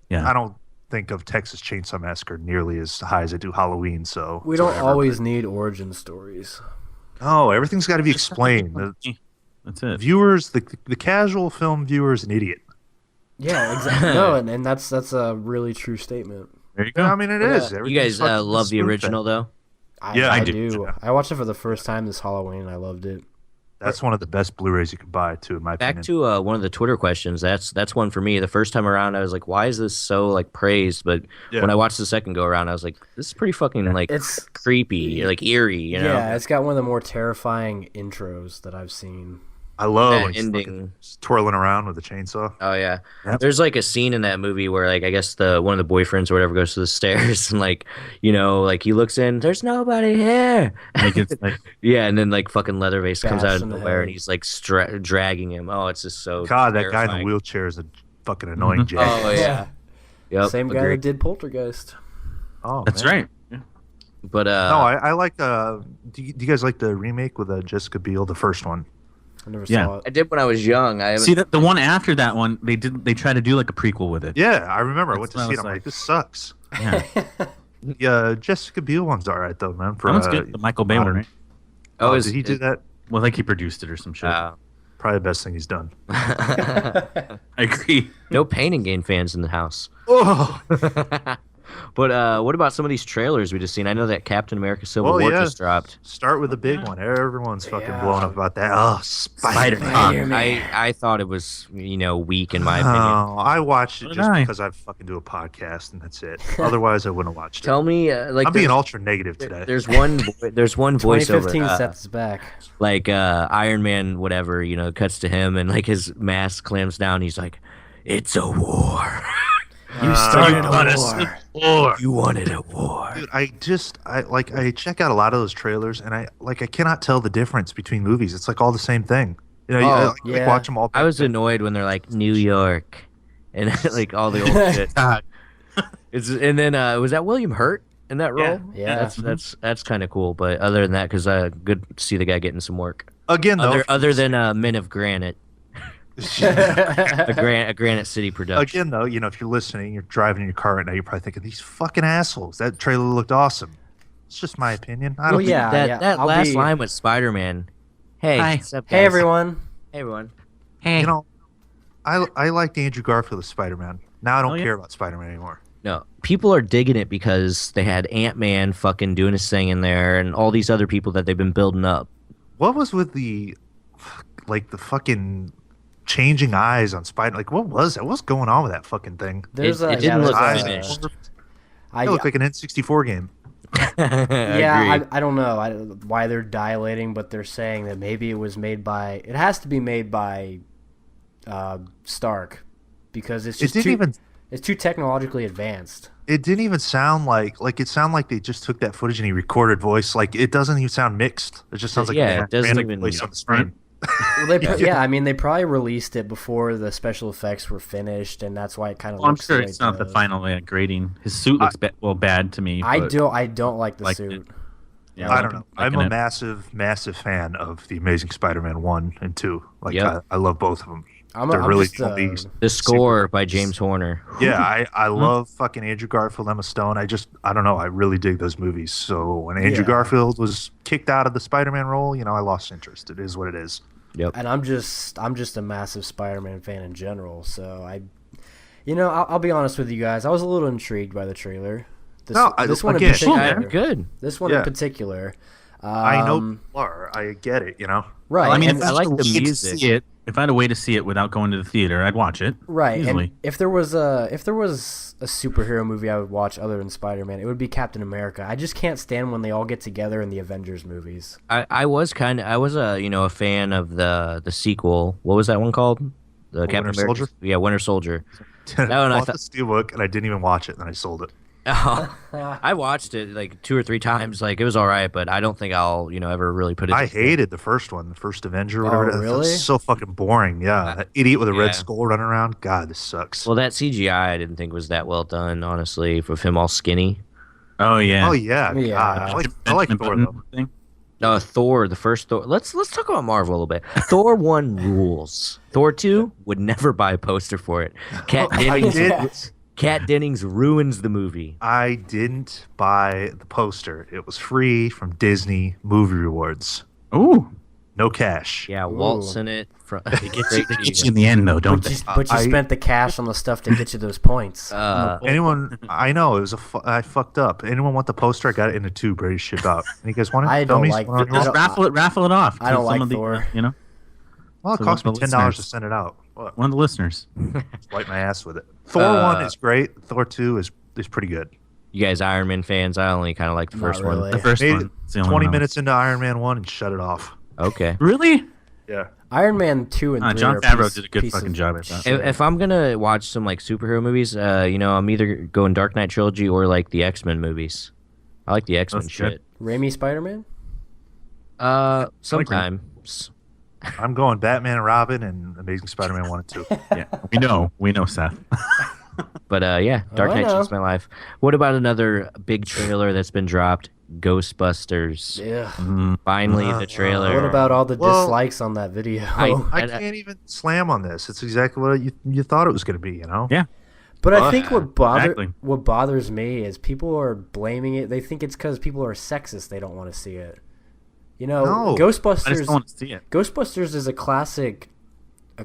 Yeah. I don't think of Texas Chainsaw Massacre nearly as high as I do Halloween. So We don't always need origin stories. Oh, everything's got to be explained. The That's it. viewers, the casual film viewer is an idiot. Yeah, exactly. No, and that's a really true statement. There you go. I mean, it is. You Everything's guys fucking love the spoon-fed. original, though? Yeah, I I do. do. I watched it for the first time this Halloween, and I loved it. That's one of the best Blu-rays you can buy, too, in my Back opinion. to one of the Twitter questions. That's one for me. The first time around, I was like, "Why is this so like praised?" But Yeah. when I watched the second go around, I was like, "This is pretty fucking like It's creepy, like eerie." yeah, it's got one of the more terrifying intros that I've seen. I love that when he's ending. fucking twirling around with a chainsaw. Oh yeah. Yep. There's like a scene in that movie where like I guess one of the boyfriends or whatever goes to the stairs and like like he looks in, there's nobody here. Like it's like Yeah, and then like fucking Leatherface comes Bashed out of in the nowhere and head. he's like dragging him. Oh, it's just so God, that guy in the terrifying. wheelchair is a fucking annoying jackass. Oh yeah. Yep, Same guy agreed. that did Poltergeist. Oh, that's man. right. Yeah. But No, I like. Do you guys like the remake with Jessica Biel, the first one? I never Yeah. saw it. I did when I was young. I haven't. See, the one after that one, they tried to do like a prequel with it. Yeah, I remember. I went to That's see what it. I I'm was like, this sucks. Yeah, Yeah, Jessica Biel one's all right though, man. For that one's good. The Michael Bay one, right? Oh, did he do that? Well, like he produced it or some shit. Probably the best thing he's done. I agree. No Pain and Gain fans in the house. Oh, But what about some of these trailers we just seen? I know that Captain America Civil Well, War yeah. just dropped. start with the big one. Everyone's fucking Yeah. blowing up about that. Oh, Spider-Man. I thought it was weak in my opinion. Oh, I watched it So just did I. because I fucking do a podcast and that's it. Otherwise, I wouldn't have watched it. Tell me, like I'm being there's- ultra negative today. There's one voiceover, 2015 sets us back. like Iron Man, whatever, cuts to him and like his mask clamps down. He's like, "It's a war. You started a war. You wanted a war." Dude, I check out a lot of those trailers and I cannot tell the difference between movies. It's like all the same thing. I like yeah. watch them all. I was annoyed when they're like New York and like all the old shit. And then was that William Hurt in that role? Yeah. That's kind of cool. But other than that, because good to see the guy getting some work. Again though. Other than Men of Granite, a Granite City production. Again though, if you're listening, you're driving in your car right now, you're probably thinking these fucking assholes. That trailer looked awesome. It's just my opinion. I don't Well, think- yeah. that I'll last be- line with Spider-Man. Hey, Hi. what's up, Hey guys? everyone. Hey everyone. Hey, I liked Andrew Garfield as Spider-Man. Now I don't Oh, yeah. care about Spider-Man anymore. No, people are digging it because they had Ant-Man fucking doing his thing in there, and all these other people that they've been building up. What was with the fucking changing eyes on Spider? Like, what was that? What's going on with that fucking thing? There's It a, didn't yeah, look there's a- finished. It looked like an N64 game. Yeah, I don't know why they're dilating, but they're saying that maybe it was made by. It has to be made by Stark because it's just it's too technologically advanced. It didn't even sound like it sounded like they just took that footage and he recorded voice. Like it doesn't even sound mixed. It just sounds like Yeah, it doesn't random even- voice on the screen. Well, I mean, they probably released it before the special effects were finished, and that's why it kind of. I'm looks sure the way it's it not the does. final grading. His suit looks bad to me. I but don't like the liked suit. it. Yeah, I don't know. I'm liking a it. massive fan of the Amazing Spider-Man 1 and 2. Like Yep. I love both of them. I'm They're really just, the only The score by James Horner. Yeah, I love fucking Andrew Garfield, Emma Stone. I don't know. I really dig those movies. So when Andrew Yeah. Garfield was kicked out of the Spider-Man role, I lost interest. It is what it is. Yep. and I'm just a massive Spider-Man fan in general. So I'll be honest with you guys. I was a little intrigued by the trailer. This one in again, particular. Good. This one Yeah. in particular. I know people are. I get it. Right. I mean, and, if I like had the a way to music. see it, if I had a way to see it without going to the theater, I'd watch it. right. Easily. And if there was a superhero movie I would watch other than Spider-Man, it would be Captain America. I just can't stand when they all get together in the Avengers movies. I was a fan of the sequel. What was that one called? The Captain Winter America. Soldier? Yeah, Winter Soldier. I No, and I bought thought- the steelbook and I didn't even watch it, and then I sold it. I watched it like 2 or 3 times. Like it was all right, but I don't think I'll ever really put it. I hated the first one, the first Avenger, or whatever. Oh, it is. really? It's so fucking boring. Yeah, that idiot with a Yeah. red skull running around. God, this sucks. Well, that CGI I didn't think was that well done, honestly, with him all skinny. Oh yeah. Oh yeah, Yeah. God. I like Benjamin Thor Button though. thing. Thor, the first Thor. Let's talk about Marvel a little bit. Thor 1 rules. Thor 2 would never buy a poster for it. Kat Dennings ruins the movie. I didn't buy the poster. It was free from Disney Movie Rewards. Ooh, No cash. Yeah, Walt's in it. they get you in the end though, don't they? But you spent the cash on the stuff to get you those points. Anyone? I know it was I fucked up. Anyone want the poster? I got it in a tube ready to ship out. Any guys want it? I don't Dummies? like Want it on I yours? don't- Raffle it off. I don't to like some of the, Thor. Well, it So cost me what the $10 to listeners- send it out. What? one of the listeners. Wipe my ass with it. Thor 1 is great. Thor 2 is pretty good. You guys Iron Man fans? I only kind of like the Not first really. one. The first Made one. it It's the only 20 one I minutes into Iron Man 1 and shut it off. Okay. like. Really? Yeah. Iron Man 2 and 3 John are Favreau piece- did a good piece fucking of job at that. shit. If I'm gonna watch some like superhero movies, I'm either going Dark Knight trilogy or like the X-Men movies. I like the X-Men That's good. shit. Raimi Spider-Man? Sometimes. I'm going Batman and Robin and Amazing Spider-Man 1 and 2. Yeah, we know, Seth. But yeah, Dark Knight changed my life. What about another big trailer that's been dropped? Ghostbusters. Yeah. Finally, the trailer. What about all the dislikes on that video? I can't even slam on this. It's exactly what you thought it was going to be, you know? Yeah. But I think what bothers me is people are blaming it. They think it's because people are sexist. They don't want to see it. You know, Ghostbusters. I just don't want to see it. Ghostbusters is a classic. I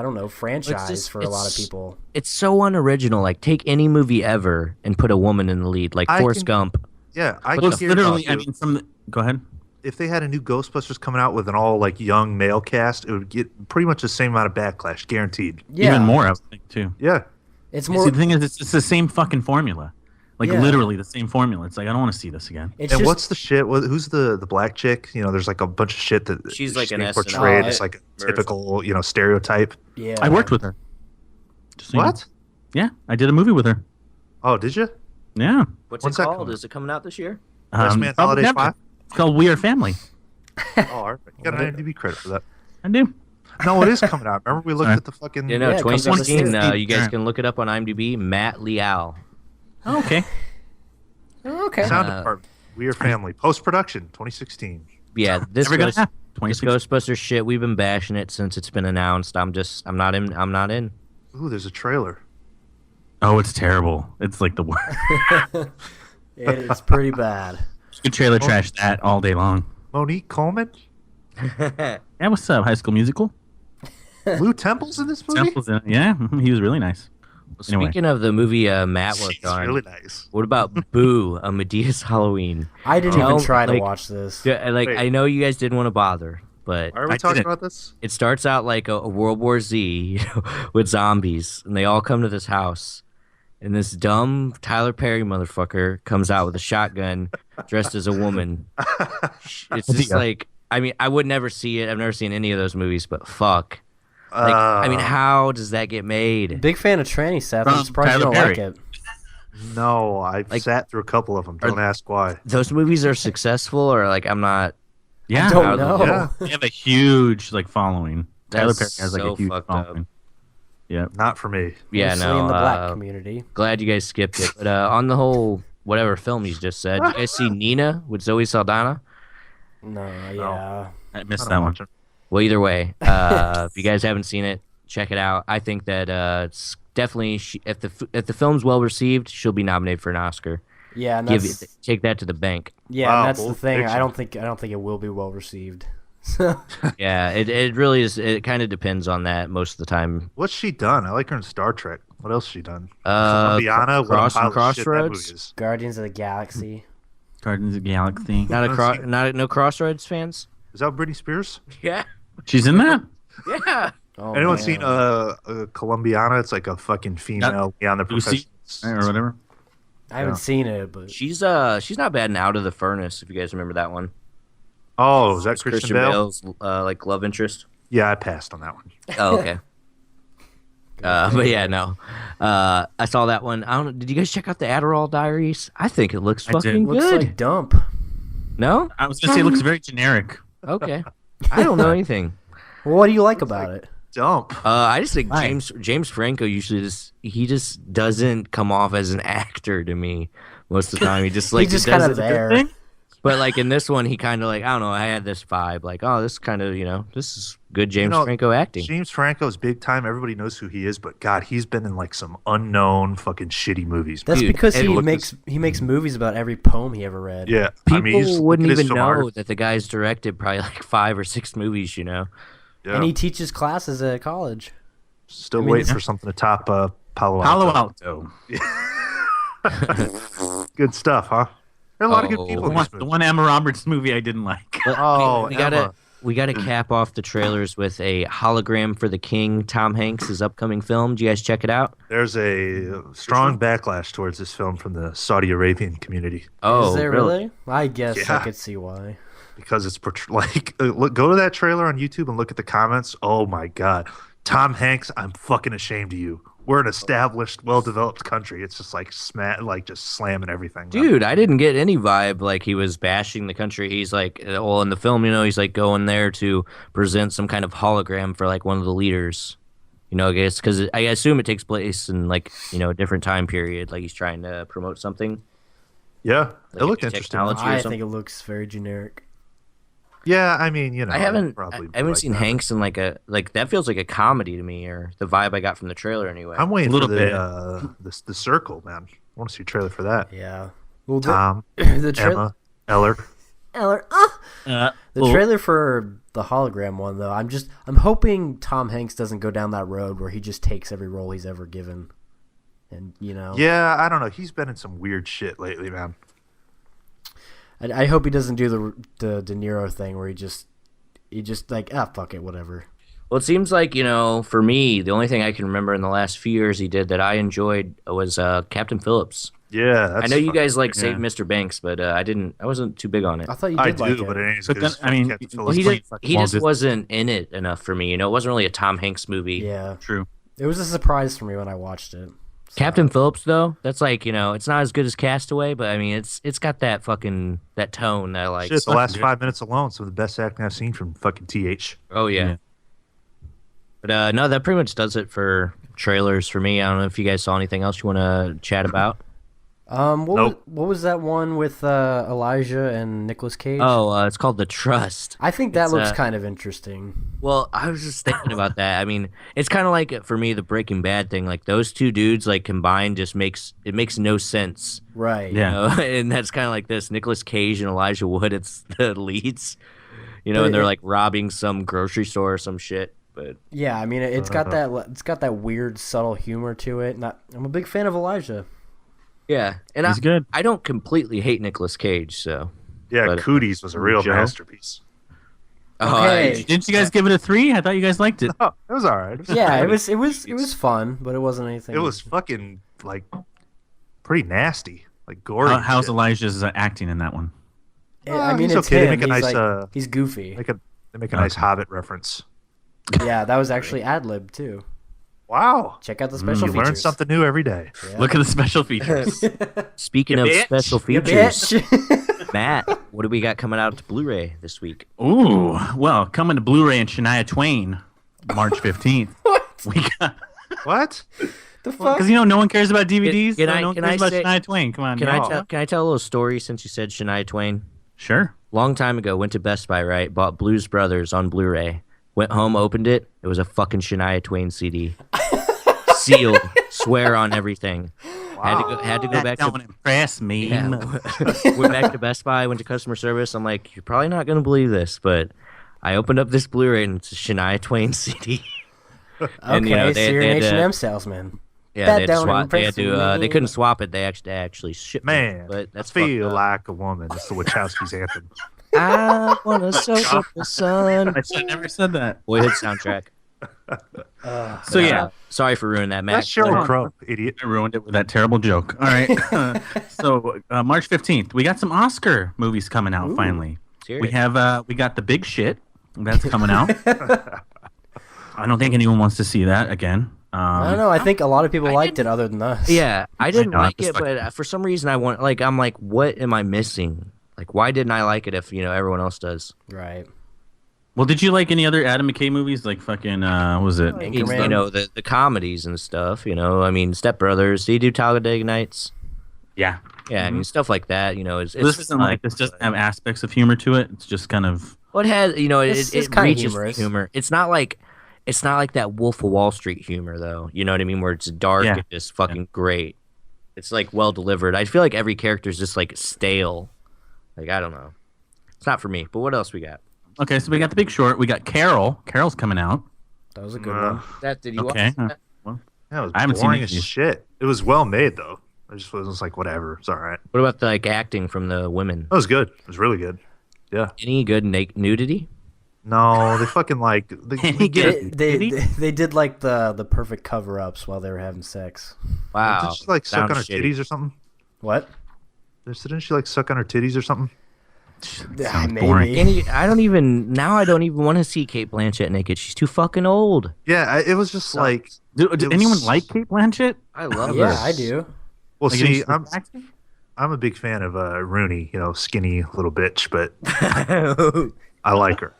don't know, franchise for a lot of people. It's so unoriginal. Like, take any movie ever and put a woman in the lead, like Forrest Gump. Yeah, literally. I mean, go ahead. If they had a new Ghostbusters coming out with an all like young male cast, it would get pretty much the same amount of backlash, guaranteed. Yeah. Even more, I would think too. Yeah. It's more. See, the thing is, it's the same fucking formula. Like literally the same formula. It's like I don't want to see this again. What's the shit? Who's the black chick? You know, there's like a bunch of shit that she's like an portrayed as like a typical, you know, stereotype. Yeah, I worked with her. What? Yeah, I did a movie with her. Oh, did you? Yeah. What's it called? Is it coming out this year? Best Man Holiday 5? It's called We Are Family. You got an IMDb credit for that. I do. No, it is coming out. Remember we looked at the fucking... 2016. You guys can look it up on IMDb. Matt Leal. Oh, okay. Okay. Sound department. We Are Family. Post-production, 2016. Yeah, this Ghostbusters shit, we've been bashing it since it's been announced. I'm not in. Ooh, there's a trailer. Oh, it's terrible. It's like the worst. It's pretty bad. Good trailer trash that all day long. Monique Coleman? Yeah, what's up? High School Musical? Lou Temple's in this movie? Temple's in it. Yeah, he was really nice. Anyway. Speaking of the movie Matt worked on, really nice. What about Boo, A Medea's Halloween? I didn't even try to watch this. I know you guys didn't want to bother, but why are we talking about this? It starts out like a World War Z, you know, with zombies, and they all come to this house, and this dumb Tyler Perry motherfucker comes out with a shotgun, dressed as a woman. It's just like, I mean, I would never see it. I've never seen any of those movies, but fuck. Like, I mean, how does that get made? Big fan of tranny, Seth. I'm surprised you don't like it. No, I've sat through a couple of them. Don't ask why. Those movies are successful, or like I'm not. Yeah, I don't know. Yeah. They have a huge following. Tyler Perry has like so a huge up. following. Yeah, not for me. Yeah, Mostly in the black community. Glad you guys skipped it. But on the whole, whatever film you just said, you guys see Nina with Zoe Saldana? No, yeah. I missed that one. Well, either way, if you guys haven't seen it, check it out. I think that it's definitely if the film's well received, she'll be nominated for an Oscar. Yeah, and take that to the bank. Yeah, and that's the thing. I don't think it will be well received. Yeah, it really is. It kind of depends on that most of the time. What's she done? I like her in Star Trek. What else has she done? Columbiana, Crossroads, Guardians of the Galaxy. Guardians of the Galaxy. No Crossroads fans. Is that Britney Spears? Yeah. She's in that? Yeah. Oh, anyone seen Columbiana? It's like a fucking female beyond the professionals or whatever. I haven't seen it, but she's not bad in Out of the Furnace, if you guys remember that one. Oh, is that Christian Bale? Bale's like love interest? Yeah, I passed on that one. Oh, okay. But yeah, no. I saw that one. I don't know. Did you guys check out the Adderall Diaries? I think it looks fucking good. Looks like dump. No? I was gonna say it looks very generic. Okay. I don't know anything. Well, what do you like about it? Dump. I just think James Franco usually just doesn't come off as an actor to me most of the time. He just like he's just kind of there. But like in this one, he kind of like, I don't know, I had this vibe like, oh, this kind of, this is good James Franco acting. James Franco's big time. Everybody knows who he is, but God, he's been in like some unknown fucking shitty movies. That's because he makes movies about every poem he ever read. Yeah, people wouldn't even know that the guy's directed probably like 5 or 6 movies. Yeah. And he teaches classes at college. Still waiting for something to top Palo Alto. Good stuff, huh? There are a lot of good people. The one Emma Roberts movie I didn't like. We gotta cap off the trailers with a hologram for the King, Tom Hanks' upcoming film. Do you guys check it out? There's a strong backlash towards this film from the Saudi Arabian community. Oh, is there really? I guess I could see why. Because it's like, go to that trailer on YouTube and look at the comments. Oh my God, Tom Hanks, I'm fucking ashamed of you. We're an established, well-developed country. It's just like just slamming everything. Dude, I didn't get any vibe like he was bashing the country. He's like, well, in the film, he's like going there to present some kind of hologram for like one of the leaders. I guess because I assume it takes place in like a different time period, like he's trying to promote something. Yeah, Like it looked new interesting. technology or I something. think it looks very generic. Yeah, I mean, I haven't probably I haven't like seen that. Hanks in like that feels like a comedy to me, or the vibe I got from the trailer anyway. I'm waiting A for little bit. the Circle, man. I want to see a trailer for that. Yeah. Well, Tom, the trailer. Emma, Eller. The trailer for the hologram one, though, I'm hoping Tom Hanks doesn't go down that road where he just takes every role he's ever given, and Yeah, I don't know. He's been in some weird shit lately, man. I hope he doesn't do the De Niro thing where he just like fuck it, whatever. Well, it seems like for me, the only thing I can remember in the last few years he did that I enjoyed was Captain Phillips. Yeah, that's I know you guys like yeah. Save Mr. Banks, but I wasn't too big on it. I thought you I did like do, it. but it ain't as But good then, as I mean, Captain Well, Phillips. he just wasn't in it enough for me. It wasn't really a Tom Hanks movie. Yeah, True. it was a surprise for me when I watched it. So- Captain Phillips, though, that's like it's not as good as Castaway, but I mean it's got that fucking that tone that I like. Shit, the last good. 5 minutes alone, some of the best acting I've seen from fucking TH. Oh yeah. Yeah. But no, that pretty much does it for trailers for me. I don't know if you guys saw anything else you want to chat about. Nope. What was that one with Elijah and Nicolas Cage? Oh, it's called The Trust. I think that It's, looks kind of interesting. Well, I was just thinking about that. I mean, it's kind of like for me the Breaking Bad thing. Like those two dudes, like combined, just makes no sense. Right. Yeah. And that's kind of like this: Nicolas Cage and Elijah Wood. It's the leads, But and they're like robbing some grocery store or some shit. But Yeah, I mean it's got that weird subtle humor to it. I'm a big fan of Elijah. yeah, and He's good. I don't completely hate Nicolas Cage, so. Yeah, But- Cooties was a real Joe? masterpiece. Okay. Didn't you guys give it a 3? I thought you guys liked it. Oh, it was all right. Yeah, it was fun, but it wasn't anything. It was fucking like pretty nasty, like gory. How's shit. Elijah's acting in that one? I mean, he's it's okay. They him. make a He's nice, like, he's goofy. They make a nice Hobbit reference. Yeah, that was actually ad-lib too. Wow, Check out the special you features. learn something new every day. Yeah. Look at the special features. Speaking of bitch. special You features, bitch. Matt, what do we got coming out to Blu-ray this week? Ooh, well, coming to Blu-ray and Shania Twain, March 15th. What We got the What? fuck? because no one cares about DVDs. Can so I- no one can cares I about say- Shania Twain. Come on, Can y'all. I tell a little story since you said Shania Twain? Sure. Long time ago, went to Best Buy, right? Bought Blues Brothers on Blu-ray. Went home, opened it. It was a fucking Shania Twain CD. Sealed. Swear on everything. Had to go That back don't to impress me. yeah, went back to Best Buy, went to customer service. I'm like, you're probably not gonna believe this, but I opened up this Blu-ray and it's a Shania Twain CD. And, Okay, so they you're an had to- H&M salesman. Yeah, That they had to don't swap. They had to. impress They me. couldn't swap it. They actually shipped Man, it. But that's I feel fucked up. like a woman. It's the Wachowskis' anthem. I wanna soak up the sun. I should have never said that. Boyhood soundtrack. So yeah, Sorry for ruining that, Matt. That's Sheryl Crow, idiot. I ruined it with that terrible joke. All right. So March 15th, we got some Oscar movies coming out finally. Hear We it. have we got The Big Shit that's coming out. I don't think anyone wants to see that again. I don't know. I think a lot of people liked it other than us. Yeah, I didn't know, I'm like just it, like- but for some reason I'm like, what am I missing? Like, why didn't I like it if everyone else does? Right. Well, did you like any other Adam McKay movies? Like fucking, what was it? I mean, Anchorman. the comedies and stuff. I mean, Step Brothers. Do you do Talladega Nights? Yeah. Yeah, I mean stuff like that. It's This isn't like this doesn't have aspects of humor to it. It's just kind of Well, it has, It's it kinda reaches humorous. humor. It's not like that Wolf of Wall Street humor, though. You know what I mean? Where it's dark Yeah. and just fucking great. It's like well delivered. I feel like every character is just like stale. Like I don't know. It's not for me. But what else we got? okay. So we got The Big Short. We got Carol. Carol's coming out. That was a good one. Did you Okay. watch that? That was I haven't seen boring any as of these. shit. It was well made though. I just was like, whatever. It's all right. What about the acting from the women? That was good. It was really good. Yeah. Any good nudity? No, they fucking like we get it. They did like the perfect cover-ups while they were having sex. Wow. Did she like suck on her Sounds shitty. titties or something? What? Didn't she like suck on her titties or something? Sounds boring. I don't even want to see Kate Blanchett naked. She's too fucking old. Yeah, it was just like. Did it anyone was- like Kate Blanchett? I love Yeah, her. I do. Well, Like, see, any- I'm a big fan of Rooney. Skinny little bitch, but I like her.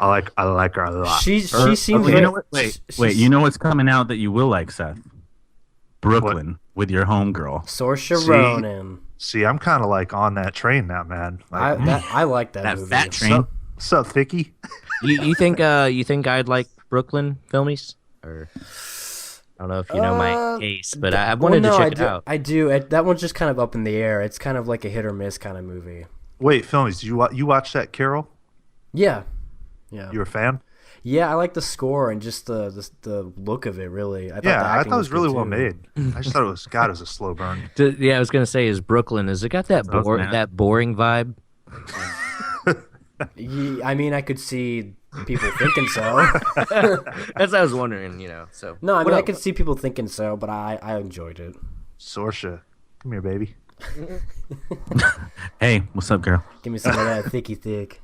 I like her a lot. She seems. Okay, you know what? Wait. You know what's coming out that you will like, Seth? Brooklyn with your homegirl. Saoirse Ronan. See, I'm kind of like on that train now, man. Like, I like that movie. Fat train. What's up, Thicky? You think I'd like Brooklyn filmies? Or I don't know if you know my case, but I wanted to check it out. I do. That one's just kind of up in the air. It's kind of like a hit or miss kind of movie. Wait, filmies, did you watch that, Carol? Yeah. You a fan? Yeah, I like the score and just the look of it. Really, I thought it was really well made. I just thought it was a slow burn. Yeah, I was gonna say, is Brooklyn? Has it got that boring vibe? I mean, I could see people thinking so. That's what I was wondering. So no, I mean, I could see people thinking so, but I enjoyed it. Saoirse, come here, baby. Hey, what's up, girl? Give me some of that thicky thick.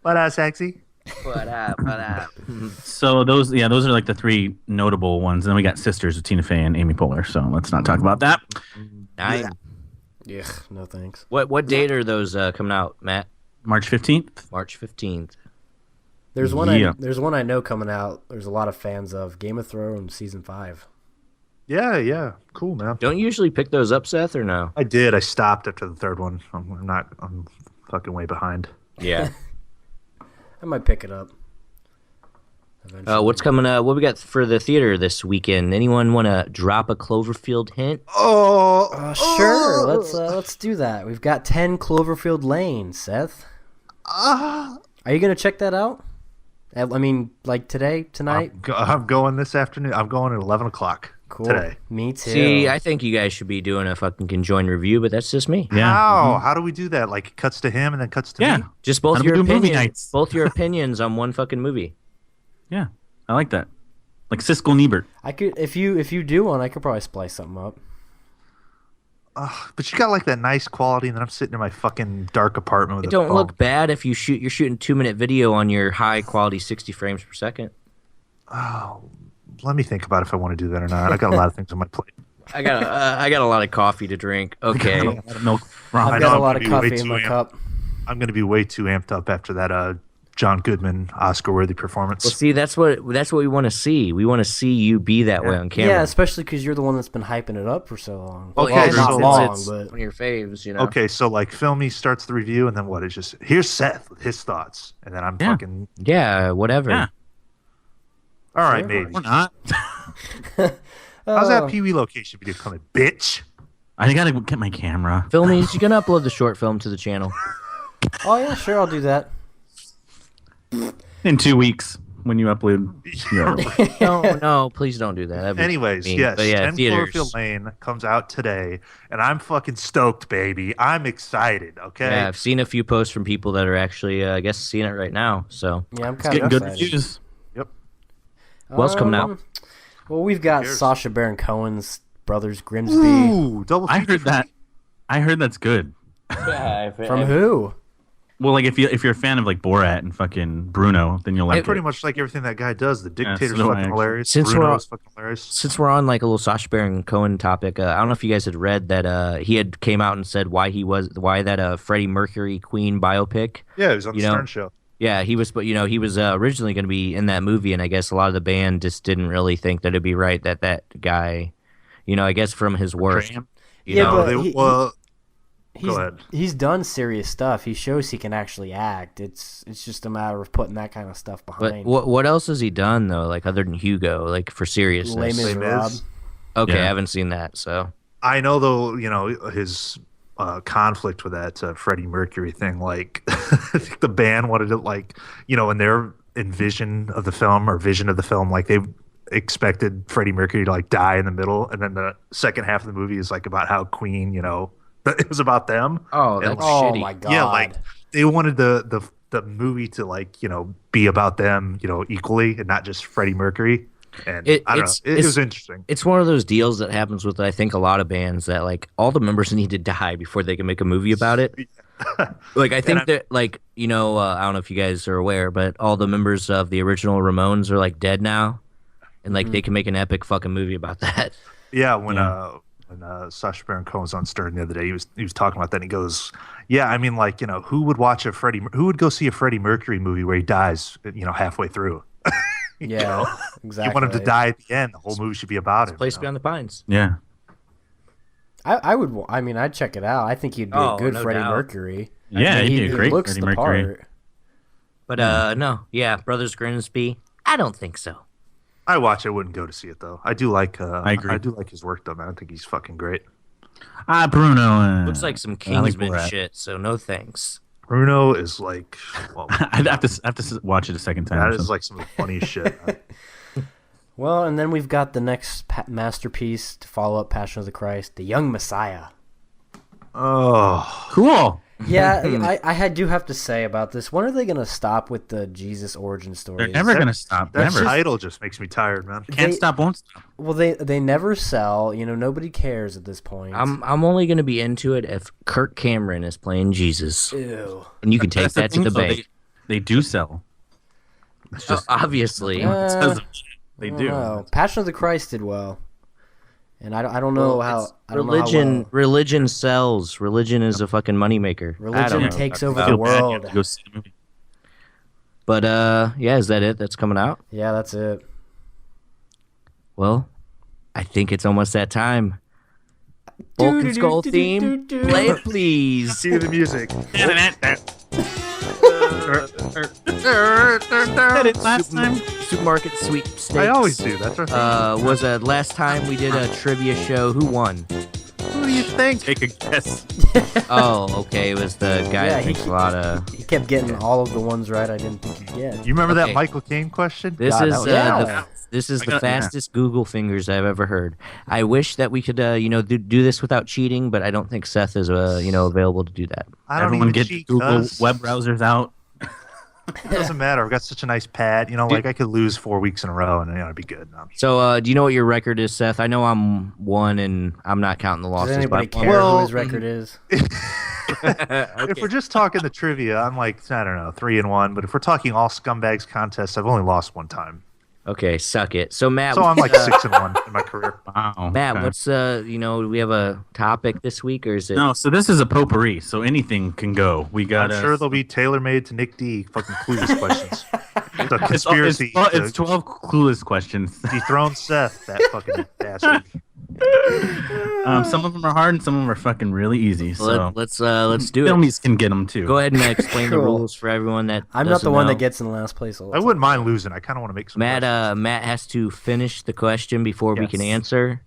What up, sexy? What up? So those are like the three notable ones. And then we got Sisters with Tina Fey and Amy Poehler. So let's not talk about that. Yeah, no thanks. What date are those coming out, Matt? March 15th. March 15th. There's one. There's one I know coming out. There's a lot of fans of Game of Thrones season 5. Yeah, cool, man. Don't you usually pick those up, Seth, or no? I did. I stopped after the third one. I'm fucking way behind. Yeah. I might pick it up. What's coming up? What we got for the theater this weekend? Anyone want to drop a Cloverfield hint? Sure. Let's do that. We've got 10 Cloverfield Lane, Seth. Are you gonna check that out? I mean, like tonight? I'm going this afternoon. I'm going at 11 o'clock. Cool. Today. Me too. See, I think you guys should be doing a fucking conjoined review, but that's just me. Yeah. How do we do that? Like, it cuts to him and then cuts to me? Just both your movie opinions. nights? Both your opinions on one fucking movie. Yeah, I like that. Like Siskel and Ebert. I could, if you do one, I could probably splice something up. But you got like that nice quality, and then I'm sitting in my fucking dark apartment with It don't look bad if you're shooting 2-minute video on your high quality 60 frames per second. Oh, let me think about if I want to do that or not. I got a lot of things on my plate. I got a lot of coffee to drink. Okay. I've got a lot of coffee in my cup. I'm going to be way too amped up after that John Goodman Oscar-worthy performance. Well, see, that's what we want to see. We want to see you be that way on camera. Yeah, especially because you're the one that's been hyping it up for so long. Okay, well, not so long, it's but one of your faves, Okay, so like Filmy starts the review, and then what? It's just here's Seth with his thoughts, and then I'm fucking whatever. Yeah. All right, maybe. Or not. How's that Pee Wee location video coming, bitch? I gotta get my camera. Filmies, you gonna upload the short film to the channel? Oh yeah, sure, I'll do that. In 2 weeks when you upload. No, please don't do that. Anyways, yes, 10 Cloverfield Lane comes out today, and I'm fucking stoked, baby. I'm excited. Okay. Yeah, I've seen a few posts from people that are actually, I guess, seeing it right now. So yeah, I'm kind of getting excited. good reviews. Yep. What else coming out? Well, we've got Sacha Baron Cohen's Brothers Grimsby. Ooh, double. I heard that. I heard that's good. From who? Well, like if you're a fan of like Borat and fucking Bruno, then you'll like pretty much like everything that guy does. The Dictator's so fucking hilarious. Since Bruno's fucking hilarious. Since we're on like a little Sacha Baron Cohen topic, I don't know if you guys had read that he had came out and said why that Freddie Mercury Queen biopic. Yeah, he was on the Stern Show. Yeah, he was, but he was originally going to be in that movie, and I guess a lot of the band just didn't really think that it'd be right that guy, I guess from his work. Go ahead. He's done serious stuff. He shows he can actually act. It's just a matter of putting that kind of stuff behind. But what else has he done though? Like other than Hugo, like for seriousness. Les Miserables. Okay, I haven't seen that. So I know though, his conflict with that Freddie Mercury thing. Like I think the band wanted it, like in their vision of the film, like they expected Freddie Mercury to like die in the middle, and then the second half of the movie is like about how Queen, it was about them. Oh, that's shitty. Oh my god! Yeah, like they wanted the movie to like be about them, equally, and not just Freddie Mercury. And I don't know. It was interesting. It's one of those deals that happens with I think a lot of bands that like all the members need to die before they can make a movie about it. Like I think that like I don't know if you guys are aware, but all the members of the original Ramones are like dead now, and like they can make an epic fucking movie about that. Yeah, when when Sacha Baron Cohen was on Stern the other day. He was talking about that. And he goes, "Yeah, I mean, like, who would go see a Freddie Mercury movie where he dies, halfway through? Yeah, exactly. You want him to die at the end. The whole movie should be about him. Place Beyond the Pines. Yeah. I would. I mean, I'd check it out. I think he'd be a good no Freddie doubt. Mercury. Yeah, he'd be a great looks Freddie the Mercury. part. But no, yeah, Brothers Grimsby. I don't think so. I wouldn't go to see it though. I do like. I agree. I do like his work though, man. I think he's fucking great. Bruno. Looks like some I like Kingsman Borat. shit. So no thanks. Bruno is like, well, I'd have to watch it a second time. that or is something. like some of the funniest shit. Well, and then we've got the next masterpiece to follow up Passion of the Christ, The Young Messiah. Oh, Cool. Yeah, I do have to say about this. When are they going to stop with the Jesus origin stories? They're never going to stop. that Never. title just makes me tired, man. Can't stop, won't stop. Well, they never sell. Nobody cares at this point. I'm only gonna be into it if Kirk Cameron is playing Jesus, Ew. and you can take That's that to thing, the though, bank. They do sell. It's just Obviously, it says they I don't do. know. Passion of the Christ did well, and I don't know how religion sells. Religion is a fucking moneymaker. I don't religion know. takes I over feel the bad you have world. to go see the movie. But yeah, is that it? That's coming out. Yeah, that's it. Well, I think it's almost that time. Vulcan Skull theme, play it, please. See the music. Last time. Supermarket sweepstakes. I always do. That's our thing. Was last time we did a trivia show. Who won? Who do you think? Take a guess. Oh, okay. It was the guy Yeah, that drinks a lot of. He kept getting all of the ones right I didn't think he'd get. You remember Okay. that Michael Caine question? This God, is that was- Yeah. this is I the got- yeah. fastest Google fingers I've ever heard. I wish that we could do this without cheating, but I don't think Seth is available to do that. I don't Everyone even get cheat, Google cuz. web browsers out. It doesn't matter. I've got such a nice pad. Like I could lose 4 weeks in a row and it'd be good. No. So, do you know what your record is, Seth? I know I'm one, and I'm not counting the losses. Does anybody but I'm care Well, who his record is? If we're just talking the trivia, I'm like, I don't know, 3-1. But if we're talking all Scumbags contests, I've only lost one time. Okay, suck it. So, Matt, So I'm like 6-1 in my career. Wow. Matt, okay. what's do we have a topic this week, or is it? No, so this is a potpourri, so anything can go. We got. I'm sure they'll be tailor-made to Nick D. Fucking clueless questions. The It's conspiracy. 12 clueless questions. Dethrone Seth, that fucking bastard. Some of them are hard and some of them are fucking really easy. So Let's do it. Filmies can get them too. Go ahead and explain the Cool. rules for everyone that I'm not the doesn't one know. that gets in last place. All the I time. wouldn't mind losing. I kind of want to make some. Matt has to finish the question before we Yes. can answer.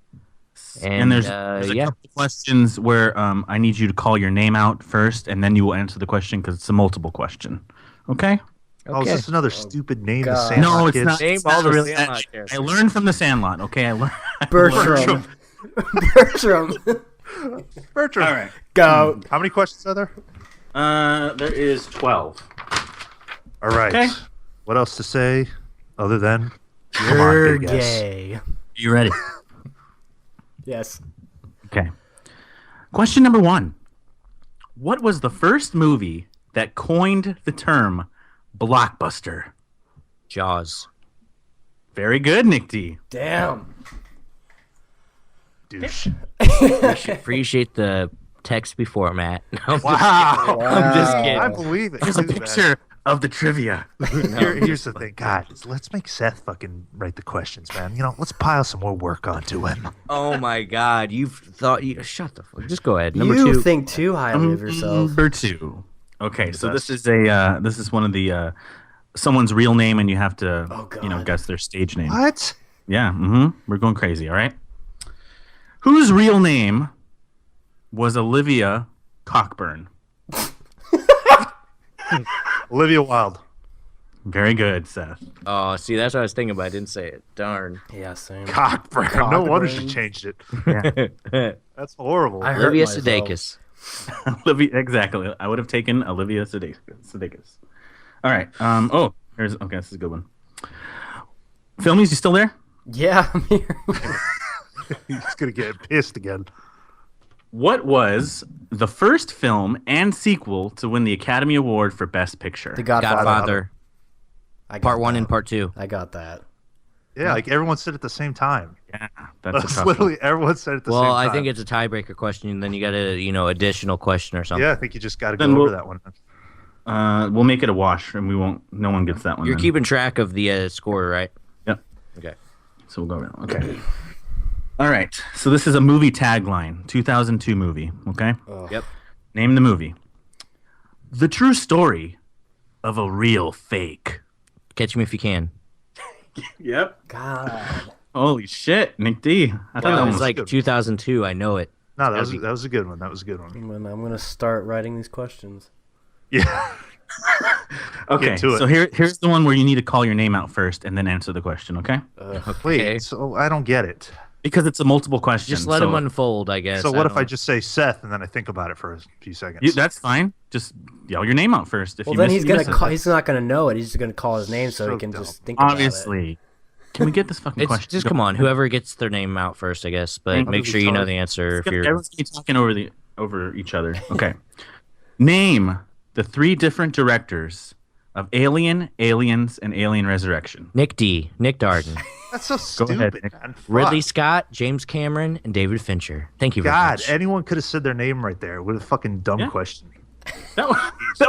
And there's a yeah. couple questions where I need you to call your name out first, and then you will answer the question because it's a multiple question. Okay? Oh, is Okay. this another stupid name? The God. Sandlot No, it's kids? not. Name It's all not the really. Sandlot I characters. learned from the Sandlot. Okay, I learned. Bertram. Bertram. Bertram. All right. Go. How many questions are there? There is 12. All right. Okay. What else to say other than come on, You're big ass. gay. You ready? Yes. Okay. Question number 1. What was the first movie that coined the term blockbuster? Jaws. Very good, Nick D. Damn. Douche. Appreciate the text before, Matt. No, I'm just Wow. I'm just kidding. I believe it. There's a too, man. picture of the trivia. Here's the thing, guys. Let's make Seth fucking write the questions, man. Let's pile some more work onto him. Oh my God! You've thought you shut the fuck. Just go ahead. Number you 2. think too highly of yourself. Number 2. Okay, so best. this is one of the someone's real name, and you have to Oh, God. guess their stage name. What? Yeah, we're going crazy. All right. Whose real name was Olivia Cockburn? Olivia Wilde. Very good, Seth. Oh, see, that's what I was thinking, but I didn't say it. Darn. Yeah, same. Cockburn. No wonder she Cockburn. changed it. Yeah. That's horrible. I heard Olivia myself. Sudeikis. Olivia, exactly. I would have taken Olivia Sudeikis. All right. Okay, this is a good one. Filmies, you still there? Yeah, I'm here. He's gonna get pissed again. What was the first film and sequel to win the Academy Award for Best Picture? The Godfather. Godfather. I got Part 1 that. and Part 2. I got that. Yeah, like everyone said at the same time. Yeah, that's a literally everyone said at the same time. Well, I think it's a tiebreaker question, and then you got a additional question or something. Yeah, I think you just got to go over that one. We'll make it a wash, and we won't. No one gets that one. You're then. keeping track of the score, right? Yep. Okay. So we'll go around. Okay. All right. So this is a movie tagline, 2002 movie. Okay. Yep. Name the movie. The true story of a real fake. Catch Me If You Can. Yep. God. Holy shit, Nick D. I thought That that was was like 2002. I know it. No, that was a good one. That was a good one. I'm gonna start writing these questions. Yeah. okay. So here's the one where you need to call your name out first and then answer the question. Okay. Wait. So I don't get it. Because it's a multiple question. Just let them unfold, I guess. So what if I just say Seth and then I think about it for a few seconds? That's fine. Just yell your name out first. If well, you then miss he's it, gonna you miss call. it. He's not gonna know it. He's just gonna call his name so he can just think about it. Obviously. Can we get this fucking question? Just come on. Whoever gets their name out first, I guess. But make sure you know the answer. If you're everyone's talking over each other. Okay. Name the 3 different directors of Alien, Aliens, and Alien Resurrection. Nick D. Nick Darden. That's so stupid. ahead. Man. Ridley Fuck. Scott, James Cameron, and David Fincher. Thank you very God, much. anyone could have said their name right there. What a fucking dumb question. That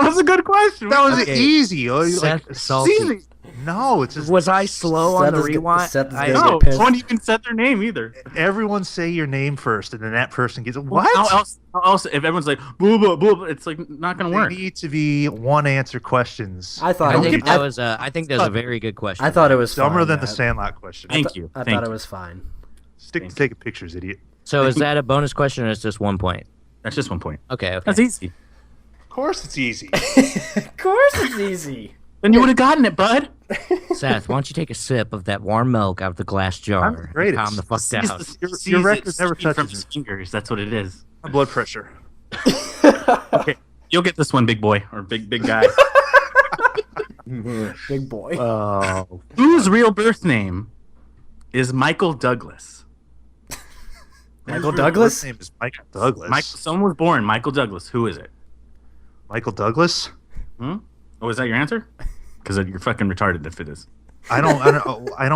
was a good question. That was Okay. easy. Seth Salty. Easy. No, it's just Was I slow on the rewind? Seth is I gonna No, get pissed. no one even said their name either. everyone say your name first, and then that person gets what? How else? If everyone's like boo boo boo, it's like not gonna They work. need to be one answer questions. I thought. I think that was a very good question. I thought it was Dumber fine, than the Matt. Sandlot question. Thank you. I Thank thought you. it was fine. Stick to taking pictures, idiot. So is that a bonus question or is this 1 point? That's just 1 point. Okay. That's easy. Of course, it's easy. Of course, it's easy. Then you would have gotten it, bud. Seth, why don't you take a sip of that warm milk out of the glass jar? great. And calm the fuck down. Your record never from touches his fingers. That's what it is. My blood pressure. Okay, you'll get this one, big boy or big guy. Big boy. Oh, Whose real birth name is Michael Douglas? Michael Douglas? His name is Michael Douglas. Someone was born Michael Douglas. Who is it? Michael Douglas. Oh, is that your answer? Because you're fucking retarded if it is. I don't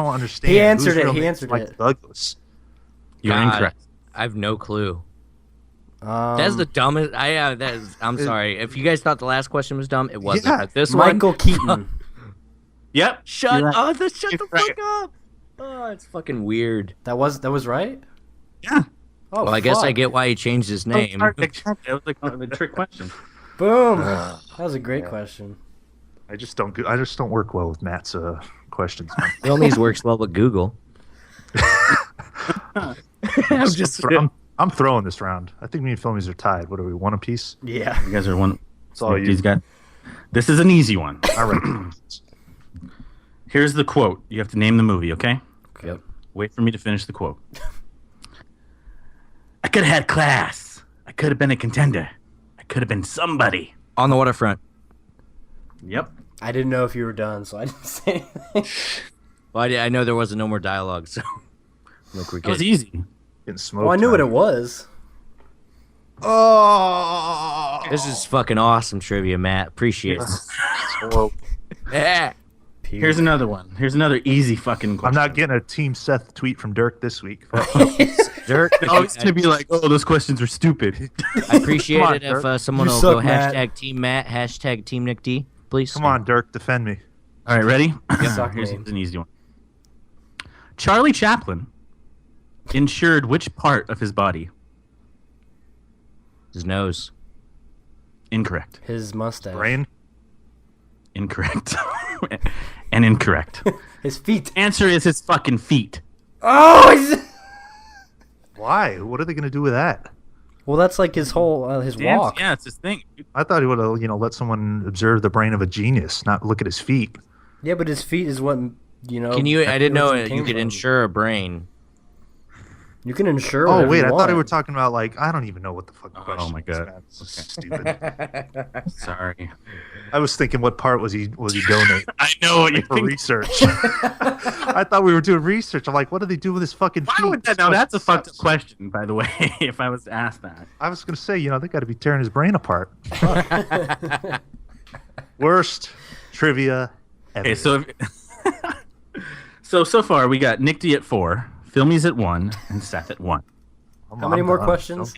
understand. He answered Whose it, real he name is answered Michael it. Douglas. You're God, incorrect. I have no clue. That's the dumbest. I'm sorry. If you guys thought the last question was dumb, it wasn't. Yeah, But this Michael one, Keaton. Yep. shut You're right. shut the fuck up. Oh, it's fucking weird. That was right. Yeah. Oh, Well, I guess I fuck. get why he changed his name. That was like a trick question. Boom. That was a great question. I just don't work well with Matt's questions. Filmies works well with Google. I'm throwing this round. I think me and Filmies are tied. What are we, one apiece? Yeah. You guys are one. It's all you. These guys. This is an easy one. All right. Here's the quote. You have to name the movie, okay? Yep. Wait for me to finish the quote. I could have had class. I could have been a contender. I could have been somebody. On the waterfront. Yep. I didn't know if you were done, so I didn't say anything. Well, I know there wasn't no more dialogue, so look, we're That was good. easy. Getting smoked. Well, I knew what it was. Oh, This is fucking awesome trivia, Matt. Appreciate it. Yeah. Here's another one. Here's another easy fucking question. I'm not getting a Team Seth tweet from Dirk this week. Dirk, Oh, it's gonna be like, oh, those questions were stupid. I appreciate Come on, it if Dirk. someone You will go suck, Matt. hashtag Team Matt, hashtag Team Nick D, please. Come on, Dirk, defend me. All right, ready? Suck Here's me. an easy one. Charlie Chaplin insured which part of his body? His nose. Incorrect. His mustache. Brain. Incorrect. And incorrect. His feet. Answer is his fucking feet. Oh! Why? What are they going to do with that? Well, that's like his whole his walk. Yeah, it's his thing. I thought he would have, let someone observe the brain of a genius, not look at his feet. Yeah, but his feet is what Can you? I didn't know everything you came could from. insure a brain. You can insure. Oh whatever wait, you I thought want. they were talking about I don't even know what the fuck. The question my is, God. man. This is stupid. Sorry. I was thinking, what part was he donating I know what you're for thinking. research? I thought we were doing research. I'm like, what do they do with his fucking feet? Why would that? Now that's a fucked up question, by the way. If I was to ask that. I was gonna say, they got to be tearing his brain apart. Worst trivia ever. Okay, so So far we got Nick D at 4, Filmies at 1, and Seth at 1. How many more questions?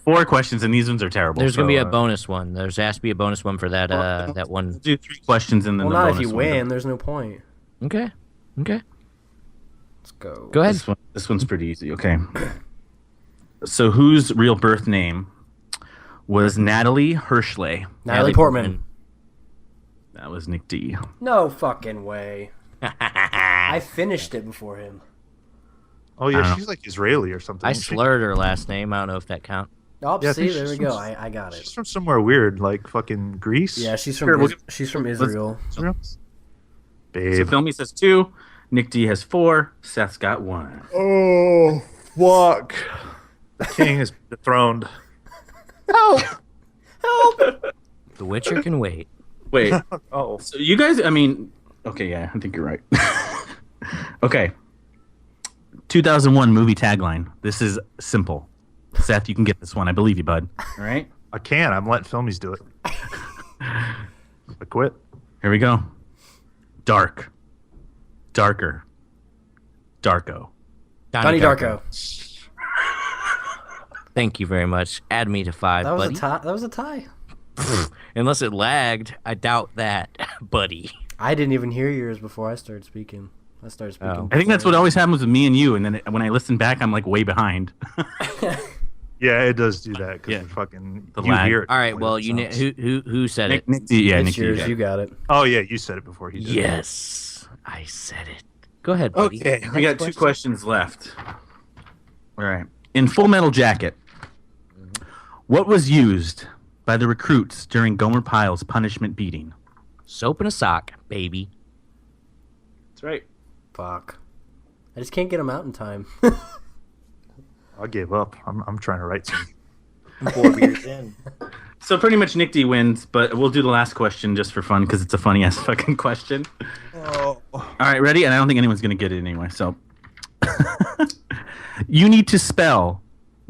4 questions, and these ones are terrible. There's gonna be a bonus one. There's has to be a bonus one for that that one. We'll do 3 questions and then well, the not bonus if you one. win. There's no point. Okay. Let's go. Go ahead. This one's pretty easy. Okay. So whose real birth name was Natalie Hirschley? Natalie Portman. That was Nick D. No fucking way. I finished it before him. Oh yeah, she's like Israeli or something. I isn't she? slurred her last name. I don't know if that counts. Oh, Yeah, I see, think there she's we go. from- I got it. She's from somewhere weird, like fucking Greece. Yeah, she's Sure, from we'll she's from Israel. Israel? So Babe. Filmy says 2, Nick D has 4, Seth's got 1. Oh, fuck. The king is dethroned. Help! Help! The Witcher can wait. Wait. Oh. So you guys, I mean, okay, yeah, I think you're right. Okay. 2001 movie tagline. This is simple. Seth, you can get this one. I believe you, bud. All right? I can't. I'm letting Filmies do it. I quit. Here we go. Dark. Darker. Darko. Donnie Darko. Thank you very much. Add me to 5, That was buddy. a tie. That was a tie. Unless it lagged, I doubt that, buddy. I didn't even hear yours before I started speaking. I started speaking. Oh. I think that's what always happens with me and you, and then when I listen back, I'm like way behind. Yeah, it does do that because Yeah. fucking The you lag. hear it. All right, when well, it you sounds. who said it? Nick D, yeah, It's Nick D, yours. yeah. You got it. Oh yeah, you said it before he did. Yes, I said it. Go ahead, buddy. Okay, we got Next 2 questions left. All right. In Full Metal Jacket, what was used by the recruits during Gomer Pyle's punishment beating? Soap and a sock, baby. That's right. Fuck. I just can't get them out in time. I gave up. I'm trying to write some. 4 beers in. So pretty much Nick D wins, but we'll do the last question just for fun because it's a funny ass fucking question. Oh. All right, ready? And I don't think anyone's gonna get it anyway. So you need to spell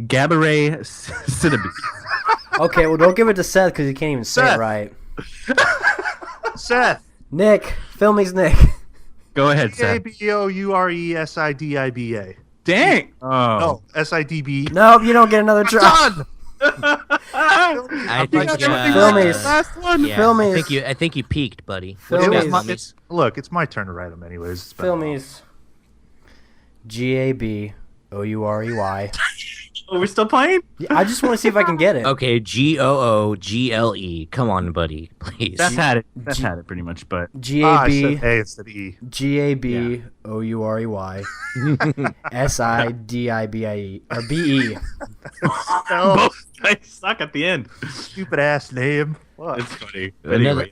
Gabourey Sidibe. Okay, well, don't give it to Seth because he can't even say it Seth. right. Seth. Nick. Filmy's Nick. Go ahead, Seth. Gabouresidba. Dang. Oh. No, SIDB. Nope, you don't get another try. Done. I think Filmies. Last one. yeah, Filmies. I think you peaked, buddy. Filmies. What you got, It was my- Filmies? Look, it's my turn to write them anyways. It's been a while. Filmies. GABOUREY. Oh, we're still playing? Yeah, I just want to see if I can get it. Okay, GOOGLE. Come on, buddy, please. That's had it. That's had it pretty much, but I GAB said A instead of E. GABOUREY SIDIBIE or BE. both guys suck at the end. Stupid ass name. What? It's funny. Another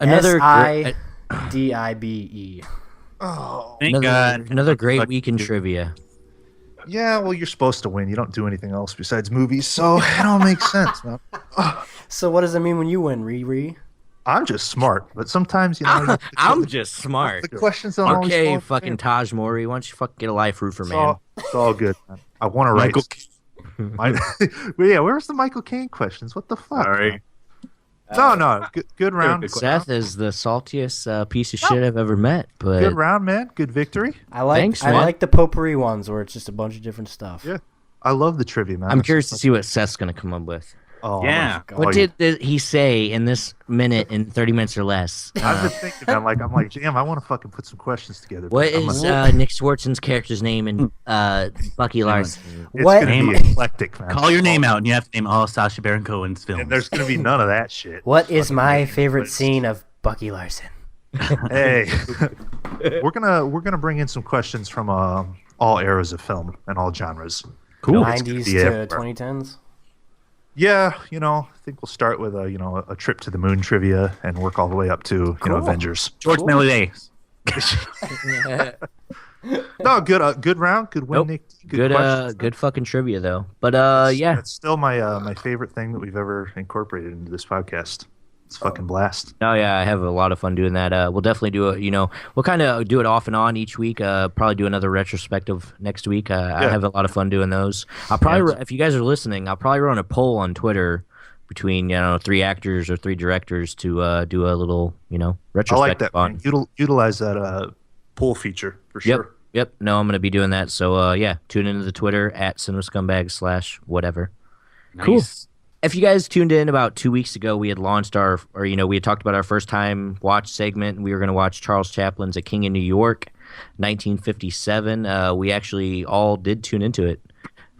SIDIBE. Oh. Thank God. another great Fuck week in you. trivia. Yeah, well, you're supposed to win. You don't do anything else besides movies, so it don't make sense, man. So what does it mean when you win, Riri? I'm just smart, but sometimes, you know, I'm just smart. the questions don't always Okay, fall fucking in. Taj Mori, why don't you fucking get a life roofer, It's man? it's all good, man. I want to write. Michael. Well, yeah, where's the Michael Caine questions? What the fuck? Sorry. No, good round. good Seth is the saltiest piece of shit I've ever met, but Good round, man. Good victory. I like Thanks, I man. like the potpourri ones where it's just a bunch of different stuff. Yeah. I love the trivia, man. I'm It's curious just to see what Seth's gonna come up with. Oh, Yeah. What did he say in this minute, in 30 minutes or less? I've been thinking. I'm like, damn, I want to fucking put some questions together. What I'm is like, Nick Swartzen's character's name in Bucky Larson? it's what- gonna be eclectic, man. Call your name out, and you have to name all Sacha Baron Cohen's films. And there's gonna be none of that shit. What is my amazing. favorite scene of Bucky Larson? Hey, we're gonna bring in some questions from all eras of film and all genres. Cool. It's gonna 90s be to everywhere. 2010s? Yeah, I think we'll start with a trip to the moon trivia and work all the way up to Cool. Avengers. George Melody. No, good round, good win, Nope. Nick. Good questions. good fucking trivia though. But yeah, That's still my favorite thing that we've ever incorporated into this podcast. It's a fucking blast. oh yeah, I have a lot of fun doing that. We'll definitely do it. We'll kind of do it off and on each week. Probably do another retrospective next week. I have a lot of fun doing those. I'll probably, if you guys are listening, I'll probably run a poll on Twitter between 3 actors or 3 directors to do a little I retrospective like that. on. Man. Utilize that poll feature for sure. Yep. No, I'm going to be doing that. So, yeah, tune into the Twitter at cinemascumbags/whatever. Nice. Cool. If you guys tuned in about 2 weeks ago, we had launched we had talked about our first time watch segment. We were going to watch Charles Chaplin's A King in New York, 1957. We actually all did tune into it.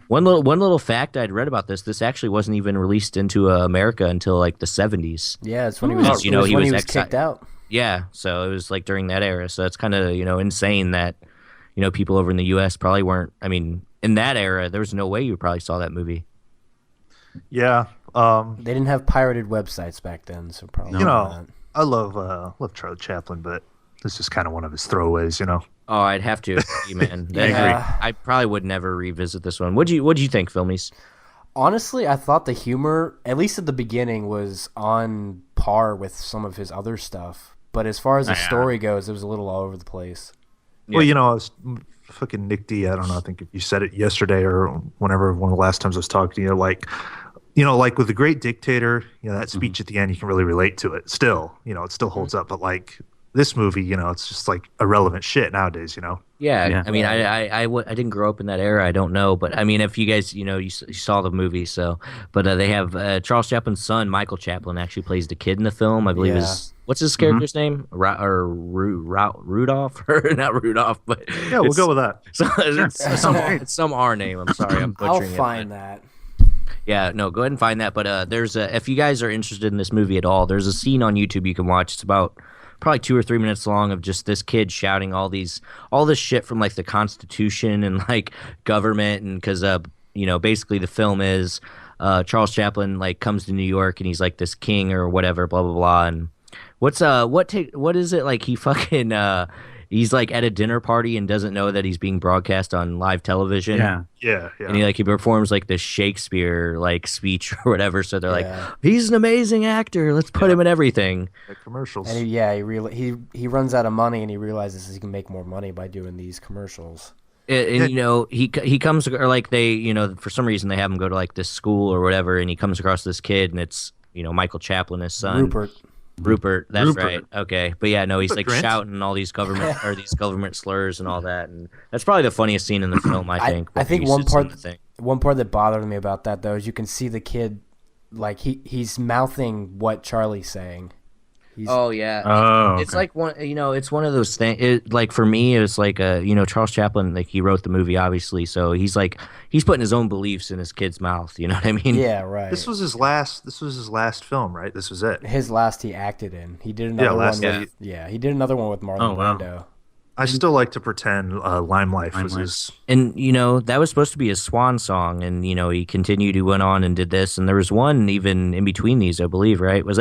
One little fact I'd read about this actually wasn't even released into America until like the 70s. Yeah, it's when he was, he was kicked out. Yeah, so it was like during that era. So it's kind of, insane that, people over in the U.S. probably weren't. I mean, in that era, there was no way you probably saw that movie. Yeah. They didn't have pirated websites back then, so probably not. I love Charlie Chaplin, but this is kind of one of his throwaways, Oh, I'd have to agree, man. I agree. I probably would never revisit this one. What'd you think, Filmies? Honestly, I thought the humor, at least at the beginning, was on par with some of his other stuff. But as far as the story goes, it was a little all over the place. Well, I was fucking Nick D. I don't know. I think if you said it yesterday or whenever, one of the last times I was talking to you, like with The Great Dictator, that speech at the end, you can really relate to it. Still, it still holds up. But like this movie, it's just like irrelevant shit nowadays. Yeah. I mean, I didn't grow up in that era. I don't know, but I mean, if you guys, you saw the movie, so. But they have Charles Chaplin's son, Michael Chaplin, actually plays the kid in the film. I believe what's his character's name? Rudolph, or not Rudolph, but yeah, we'll go with that. It's some R name. I'm sorry, I'm butchering I'll find that. Yeah, no, go ahead and find that. But there's if you guys are interested in this movie at all, there's a scene on YouTube you can watch. It's about probably 2 or 3 minutes long of just this kid shouting all this shit from like the Constitution and like government, and because basically the film is Charles Chaplin like comes to New York and he's like this king or whatever, blah blah blah. And what is it like? He fucking he's like at a dinner party and doesn't know that he's being broadcast on live television. Yeah. And he performs like this Shakespeare like speech or whatever. So they're like, he's an amazing actor. Let's put him in everything. Like commercials. And he runs out of money and he realizes he can make more money by doing these commercials. And he comes, or like they, for some reason they have him go to like this school or whatever, and he comes across this kid, and it's Michael Chaplin, his son. Rupert, that's right. Okay, but yeah, no, he's like shouting all these government slurs and all that, and that's probably the funniest scene in the film. I think. I think one part that bothered me about that though is you can see the kid, like he's mouthing what Charlie's saying. Oh yeah. Oh, okay. It's like one. It's one of those things. Like for me, it's like Charles Chaplin. Like he wrote the movie, obviously, so he's putting his own beliefs in his kid's mouth. You know what I mean? Yeah, right. This was his last film, right? This was it. His last he acted in. He did another one. He did another one with Marlon Brando. I still like to pretend Limelight was his. And that was supposed to be his swan song, and he continued. He went on and did this, and there was one even in between these, I believe. Right? Was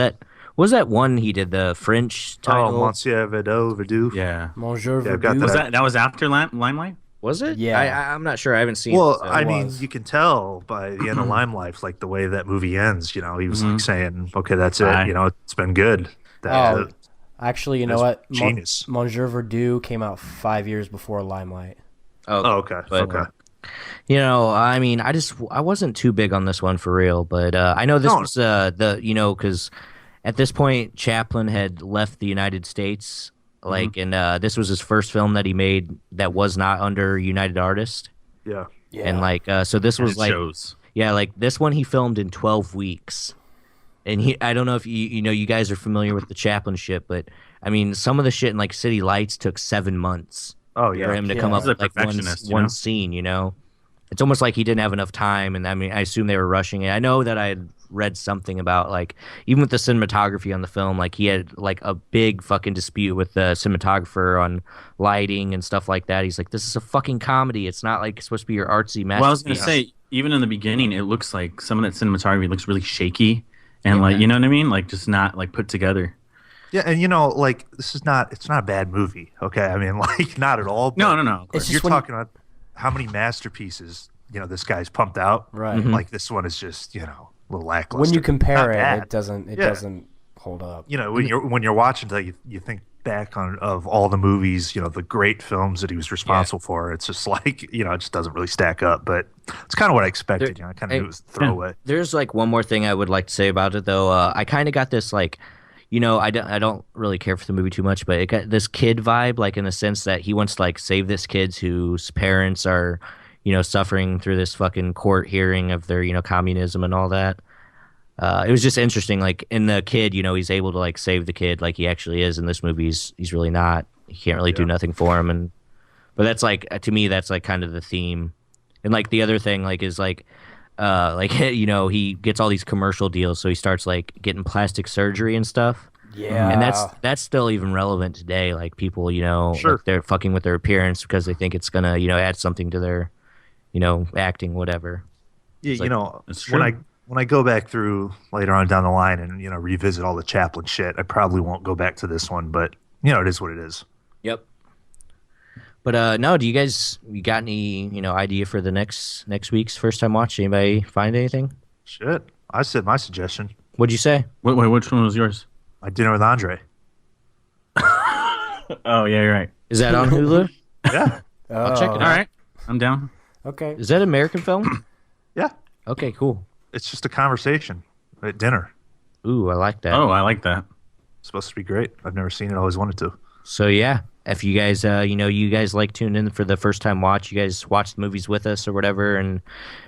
that one he did the French title? Oh, Monsieur Verdoux. Yeah. Monsieur Verdoux. Got that. That was after Limelight? Was it? Yeah. I'm not sure. I haven't seen it. Well, So. I mean, you can tell by the end of Limelight, like the way that movie ends, he was like saying, okay, that's it. It's been good. Actually, you know what? Genius. Monsieur Verdoux came out 5 years before Limelight. Okay. Okay. I mean, I wasn't too big on this one for real, but I know this was because at this point Chaplin had left the United States, and this was his first film that he made that was not under United Artists. Yeah. And so this was like shows. Yeah, like this one he filmed in 12 weeks. And I don't know if you guys are familiar with the Chaplin shit, but I mean, some of the shit in like City Lights took 7 months. Oh yeah. For him to come up with like one scene, It's almost like he didn't have enough time, and I mean, I assume they were rushing it. I know that I had read something about like even with the cinematography on the film, like he had like a big fucking dispute with the cinematographer on lighting and stuff like that. He's like, "This is a fucking comedy. It's not like it's supposed to be your artsy masterpiece." Well, I was gonna say, even in the beginning, it looks like some of that cinematography looks really shaky, and like, you know what I mean, like just not like put together. Yeah, and like it's not a bad movie. Okay, I mean, like not at all. No. You're talking about how many masterpieces this guy's pumped out. Right. Like this one is just a little lackluster. When you compare it doesn't hold up. When you're watching that, you think back of all the movies, the great films that he was responsible for. It's just like it just doesn't really stack up. But it's kind of what I expected. I kind of knew it was a throwaway. There's like one more thing I would like to say about it though. I kind of got this like. I don't really care for the movie too much, but it got this kid vibe, like in the sense that he wants to like save this kid whose parents are, suffering through this fucking court hearing of their, communism and all that. It was just interesting. Like in the kid, he's able to like save the kid, like he actually is. In this movie, he's really not. He can't really do nothing for him, but that's like to me, that's like kind of the theme. And like the other thing, like is like he gets all these commercial deals, so he starts like getting plastic surgery and stuff. Yeah, and that's still even relevant today. Like people, Sure. like they're fucking with their appearance because they think it's gonna, add something to their, acting, whatever. Yeah, It's when true. I go back through later on down the line and revisit all the Chaplin shit, I probably won't go back to this one, but it is what it is. Yep. But no, you got any idea for the next week's first time watch? Anybody find anything? Shit, I said my suggestion. What'd you say? Wait, which one was yours? My Dinner with Andre. Oh yeah, you're right. Is that on Hulu? Yeah, I'll check it All out. right, I'm down. Okay. Is that an American film? yeah. Okay, cool. It's just a conversation at dinner. Ooh, I like that. Oh, I like that. It's supposed to be great. I've never seen it. Always wanted to. So yeah, if you guys, you guys like tune in for the first time watch, you guys watch the movies with us or whatever, and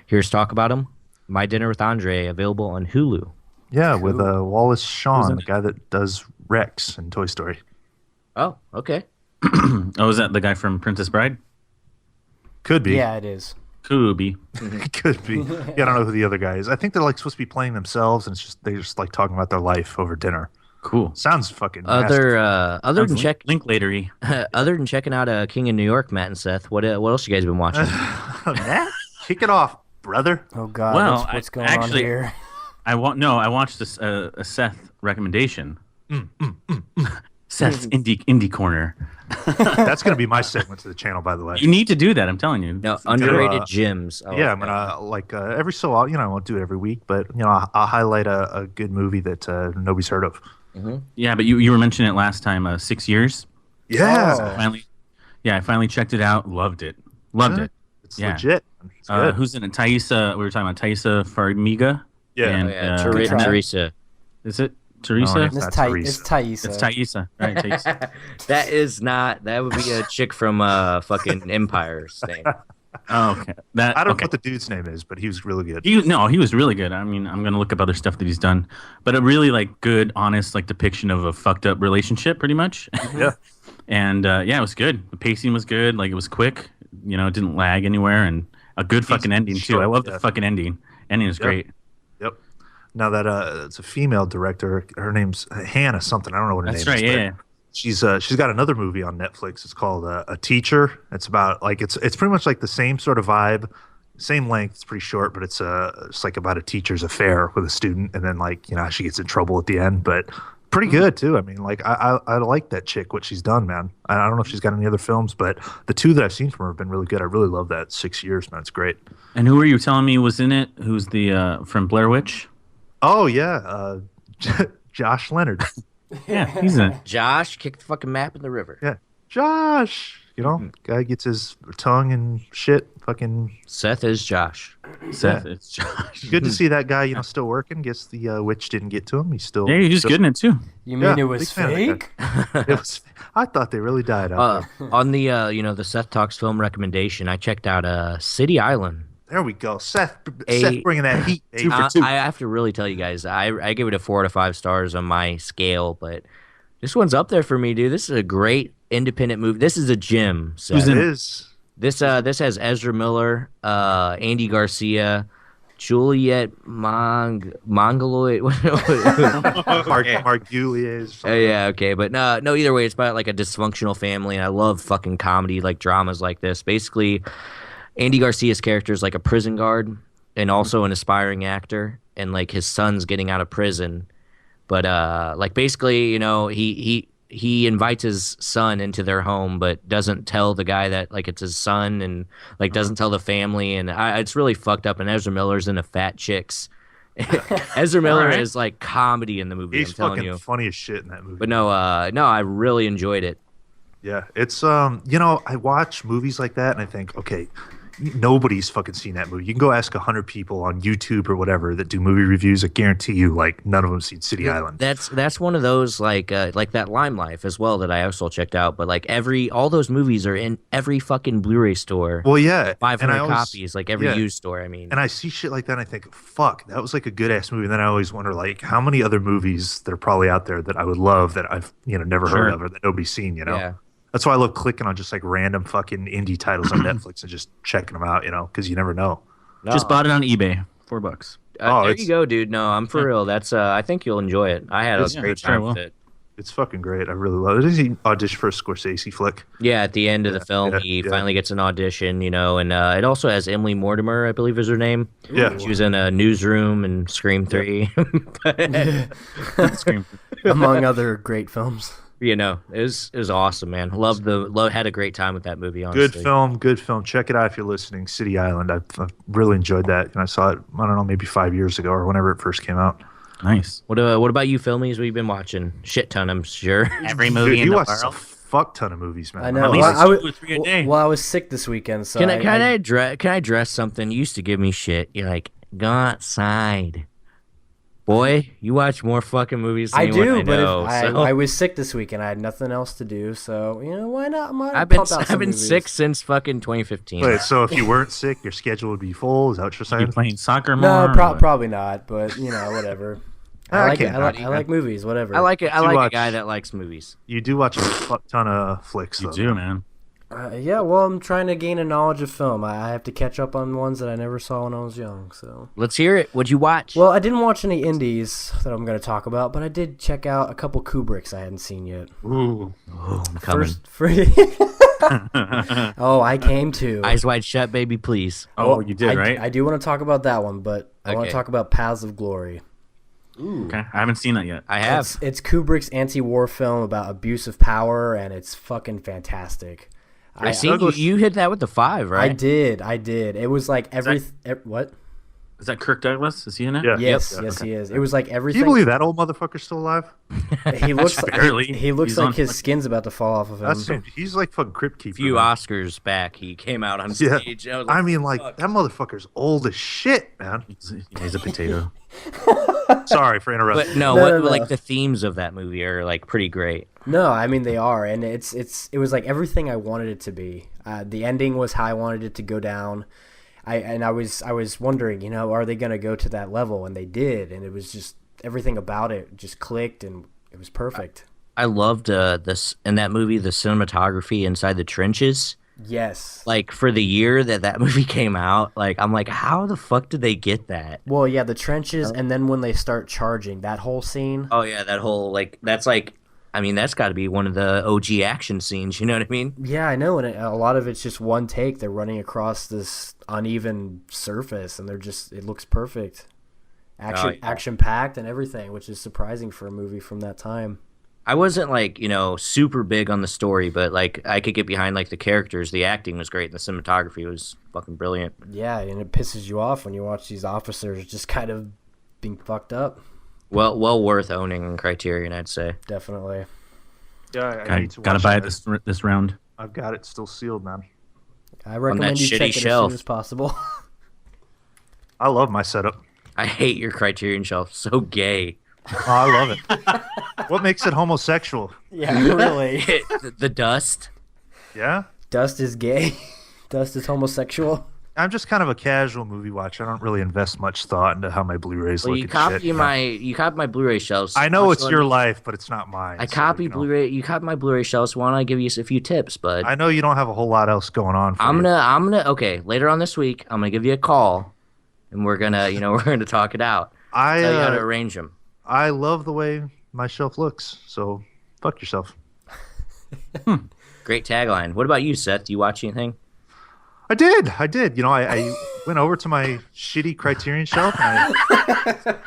hear us talk about them. My Dinner with Andre, available on Hulu. Yeah, with Wallace Who's Shawn, in the it? guy that does Rex in Toy Story. Oh, okay. Oh, is that the guy from Princess Bride? Could be. Yeah, it is. Could be. Could be. Yeah, I don't know who the other guy is. I think they're like supposed to be playing themselves, and they're just like talking about their life over dinner. Cool. Sounds fucking Other than Linklatery. other than checking out King of New York, Matt and Seth, what else you guys been watching? Matt, kick it off, brother. Oh God, Well, what's going actually- on here? I watched this a Seth recommendation. Seth's indie corner. That's gonna be my segment to the channel, by the way. You need to do that. I'm telling you. No, underrated uh, gems. I Yeah, like I'm that. gonna every so often, I won't do it every week, but I'll highlight a good movie that nobody's heard of. Yeah, but you were mentioning it last time. 6 years. Yeah, I finally checked it out. Loved it. Loved Yeah. it. it's Yeah. legit. It's good. Who's in it? Thaisa. We were talking about Thaisa Farmiga. Yeah. And, Oh, yeah, Good try. Teresa. is it Teresa? it's It's not It's Teresa. Thaisa. It's Thaisa. Right, Thaisa. That is not. That would be a chick from fucking Empire's thing. Oh, okay. That I don't okay. know what the dude's name is, but he was really good. He was really good. I mean, I'm gonna look up other stuff that he's done, but a really like good, honest like depiction of a fucked up relationship, pretty much. Yeah. And yeah, it was good. The pacing was good. Like it was quick. It didn't lag anywhere, and a good fucking ending too. short, I love yeah. the fucking ending. Ending was great. Yep. Now that it's a female director, her name's Hannah something. I don't know what her That's name right. is. Yeah. She's got another movie on Netflix. It's called A Teacher. It's about like it's pretty much like the same sort of vibe, same length. It's pretty short, but it's like about a teacher's affair with a student, and then like she gets in trouble at the end. But pretty good too. I mean, like I like that chick. What she's done, man. I don't know if she's got any other films, but the two that I've seen from her have been really good. I really love that 6 years, man. It's great. And who were you telling me was in it? Who's the from Blair Witch? Oh yeah, Josh Leonard. Yeah, he's in it. Josh kicked the fucking map in the river. Yeah, Josh. Guy gets his tongue and shit. Fucking Seth is Josh. Seth, it's Josh. good to see that guy. Still working. Guess the witch didn't get to him. He's still. Yeah, he's good in it too. You mean Yeah, it was big fan of that fake? It was. I thought they really died out there. On the the Seth Talks film recommendation, I checked out City Island. There we go. Seth A- bringing that heat. baby. I have to really tell you guys, I give it a 4 out of 5 stars on my scale, but this one's up there for me, dude. This is a great independent movie. This is a gem. Seth. Who's It in it? is. This has Ezra Miller, Andy Garcia, Juliette Mongoloid. Mark Julius. Yeah, okay, but no. Either way, it's about like a dysfunctional family, and I love fucking comedy, like dramas like this. Basically, Andy Garcia's character is like a prison guard and also an aspiring actor, and like his son's getting out of prison, but like basically, he invites his son into their home, but doesn't tell the guy that like it's his son, and like doesn't tell the family, and it's really fucked up. And Ezra Miller's in a fat chicks. Ezra Miller Alright. is like comedy in the movie. He's I'm telling fucking you. funny as shit in that movie. But no, I really enjoyed it. Yeah, it's I watch movies like that and I think, okay, nobody's fucking seen that movie. You can go ask 100 people on YouTube or whatever that do movie reviews. I guarantee you, like, none of them seen City Island. That's one of those like that Lime Life as well that I also checked out. But like all those movies are in every fucking Blu-ray store. Well, yeah, 500 copies, like every used store. I mean, and I see shit like that, and I think, fuck, that was like a good ass movie. And then I always wonder, like, how many other movies that are probably out there that I would love that I've never heard of or that nobody's seen. Yeah. That's why I love clicking on just like random fucking indie titles on Netflix and just checking them out, because you never know. No. Just bought it on eBay, $4. There you go, dude. No, I'm for real. That's I think you'll enjoy it. I had a great time with it. It's fucking great. I really love it. Does he audition for a Scorsese flick? Yeah, at the end of the film, he finally gets an audition, and it also has Emily Mortimer, I believe is her name. Yeah. She was in a Newsroom and Scream 3. Scream 3. Among other great films. It was awesome, man. Had a great time with that movie, honestly. Good film. Check it out if you're listening. City Island. I've really enjoyed that. And I saw it, I don't know, maybe 5 years ago or whenever it first came out. Nice. What about you, Filmies? What you been watching? Shit ton, I'm sure. Every movie in the world. You watch a fuck ton of movies, man. I know. At least 2 or 3 a day. Well, I was sick this weekend, so Can I address something? You used to give me shit. You're like, go outside. Boy, you watch more fucking movies than anyone I know. I was sick this weekend. I had nothing else to do, so why not? I've been sick since fucking 2015. Wait, so if you weren't sick, your schedule would be full? Is that what you're saying? Are you playing soccer more? No, probably not. But whatever. I like movies. Whatever. I like it. I like a guy that likes movies. You do watch a fuck ton of flicks. You do, man. Yeah, well, I'm trying to gain a knowledge of film. I have to catch up on ones that I never saw when I was young. So let's hear it. What'd you watch? Well, I didn't watch any indies that I'm going to talk about, but I did check out a couple Kubricks I hadn't seen yet. Ooh, I'm coming. Oh, I came to Eyes Wide Shut, baby, please. Oh, you did, right? I do want to talk about that one, but I want to talk about Paths of Glory. Ooh. Okay, I haven't seen that yet. I have. It's Kubrick's anti-war film about abuse of power, and it's fucking fantastic. I see you hit that with the 5, right? I did. It was like what? Is that Kirk Douglas? Is he in it? Yeah. Yes, he is. It was like everything. Can you believe that old motherfucker's still alive? He looks barely. He looks like his skin's about to fall off of him. He's like fucking Crypt Keeper. A few Oscars back, he came out on stage. Yeah. I mean, like, that motherfucker's old as shit, man. He's a potato. Sorry for interrupting. But no, like the themes of that movie are like pretty great. No, I mean they are, and it was like everything I wanted it to be. The ending was how I wanted it to go down. I was wondering, are they going to go to that level? And they did, and it was just everything about it just clicked, and it was perfect. I loved this in that movie, the cinematography inside the trenches. Yes. Like for the year that movie came out, like I'm like, how the fuck did they get that? Well, yeah, the trenches, and then when they start charging, that whole scene. Oh yeah, that whole that's got to be one of the OG action scenes. You know what I mean? Yeah, I know, and a lot of it's just one take. They're running across this uneven surface, and it looks perfect. Action packed and everything, which is surprising for a movie from that time. I wasn't super big on the story, but like I could get behind like the characters. The acting was great. The cinematography was fucking brilliant. Yeah, and it pisses you off when you watch these officers just kind of being fucked up. Well worth owning in Criterion, I'd say. Definitely. Yeah, I need to gotta buy this round. I've got it still sealed, man. I recommend you check it as soon as possible. I love my setup. I hate your Criterion shelf. So gay. Oh, I love it. What makes it homosexual? Yeah, really. The dust. Yeah? Dust is gay. Dust is homosexual. I'm just kind of a casual movie watcher. I don't really invest much thought into how my Blu-rays look. You copy my Blu-ray shelves. I know it's your life, but it's not mine. I copy Blu-ray. You copy my Blu-ray shelves. Why don't I give you a few tips, bud? I know you don't have a whole lot else going on. I'm gonna. Okay, later on this week, I'm gonna give you a call, and we're gonna talk it out. Tell you how to arrange them. I love the way my shelf looks. So fuck yourself. Great tagline. What about you, Seth? Do you watch anything? I did. I went over to my shitty Criterion shelf and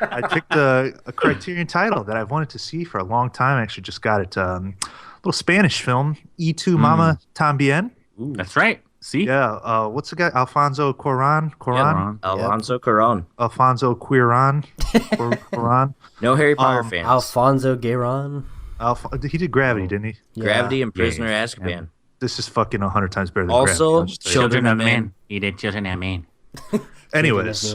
I picked a Criterion title that I've wanted to see for a long time. I actually just got it. Little Spanish film, Y tu Mama Tambien. Ooh, that's right. See? Yeah. What's the guy? Alfonso Cuarón? Yeah, Alfonso Cuarón. Alfonso Cuarón. Cuarón. No Harry Potter fans. Alfonso Cuarón. He did Gravity, didn't he? Gravity and Prisoner Azkaban. This is fucking 100 times better than Also, Gravity. Children of Men. He did Children of Men. Anyways,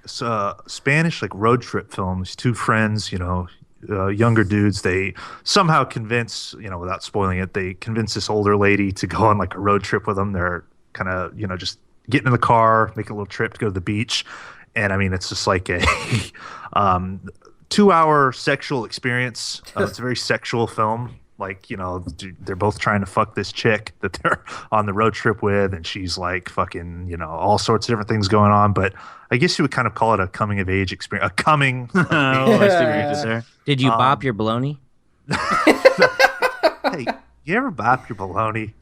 Spanish like road trip films. Two friends, younger dudes. They somehow convince, without spoiling it, they convince this older lady to go on like a road trip with them. They're kind of, just getting in the car, make a little trip to go to the beach, and I mean, it's just like a 2-hour sexual experience. It's a very sexual film. Like, they're both trying to fuck this chick that they're on the road trip with, and she's like fucking, all sorts of different things going on. But I guess you would kind of call it a coming of age experience. I see what you did there. Did you bop your baloney? Hey, you ever bop your baloney?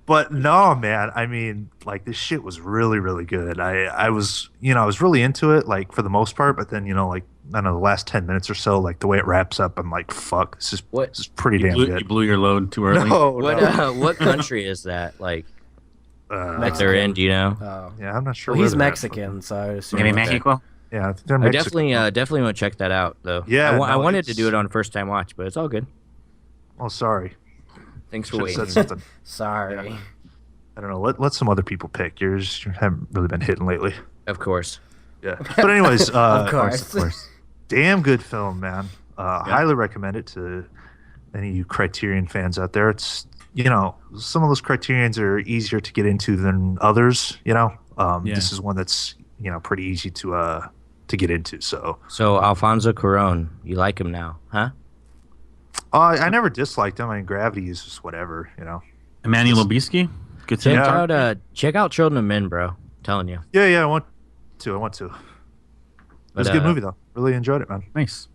But no, man. I mean, like, this shit was really, really good. I was really into it, like, for the most part. But then, like, I don't know, the last 10 minutes or so, like, the way it wraps up, I'm like, fuck, this is pretty damn good. You blew your load too early. What country is that? Like they're in, do you know? Oh. Yeah, I'm not sure. Well, he's Mexican, so I assume. Maybe Mexico? Yeah, they're Mexican. Definitely want to check that out, though. Yeah, I wanted to do it on first time watch, but it's all good. Oh, sorry. Thanks for Should've waiting. said something. Sorry. Yeah. I don't know. Let some other people pick. Yours haven't really been hitting lately. Of course. Yeah. But anyways, Of course. Damn good film, man. Highly recommend it to any of you Criterion fans out there. It's some of those Criterions are easier to get into than others. This is one that's pretty easy to get into. So Alfonso Cuarón, you like him now, huh? I never disliked him. I mean, Gravity is just whatever. Emmanuel Lubezki. Good Check out Children of Men, bro. I'm telling you. Yeah. I want to. It was a good movie though. Really enjoyed it, man. Nice.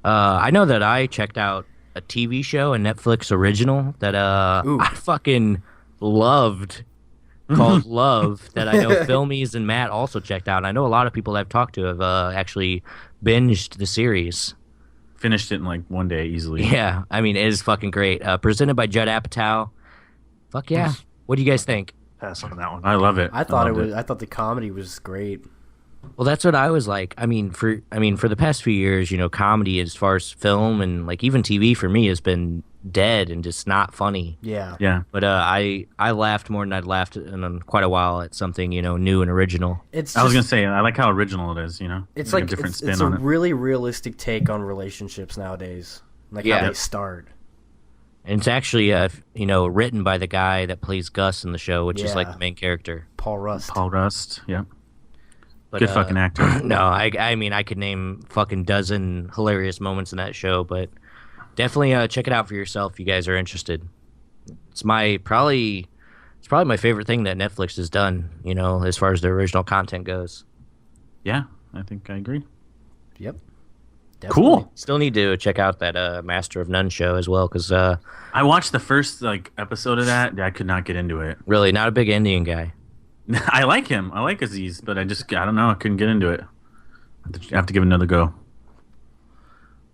I know that I checked out a TV show, a Netflix original that I fucking loved, called Love, that I know Filmies and Matt also checked out. And I know a lot of people I've talked to have actually binged the series. Finished it in like one day easily. Yeah, I mean, it is fucking great. Presented by Judd Apatow. Fuck yeah. What do you guys think? Pass on that one. I love it. I thought the comedy was great. Well, that's what I was like. I mean, for the past few years, comedy as far as film and like even TV for me has been dead and just not funny. Yeah. Yeah. But I laughed more than I'd laughed in quite a while at something new and original. I was gonna say I like how original it is. It's like a different spin on it. It's a really realistic take on relationships nowadays, like how they start. And it's actually written by the guy that plays Gus in the show, which is like the main character, Paul Rust. Yeah. But, good fucking actor. No, I mean I could name fucking dozen hilarious moments in that show, but definitely check it out for yourself if you guys are interested. It's probably my favorite thing that Netflix has done, as far as the original content goes. Yeah, I think I agree. Yep. Definitely. Cool. Still need to check out that Master of None show as well, because I watched the first episode of that. I could not get into it. Really, not a big Indian guy. I like him. I like Aziz, but I don't know. I couldn't get into it. I have to give it another go.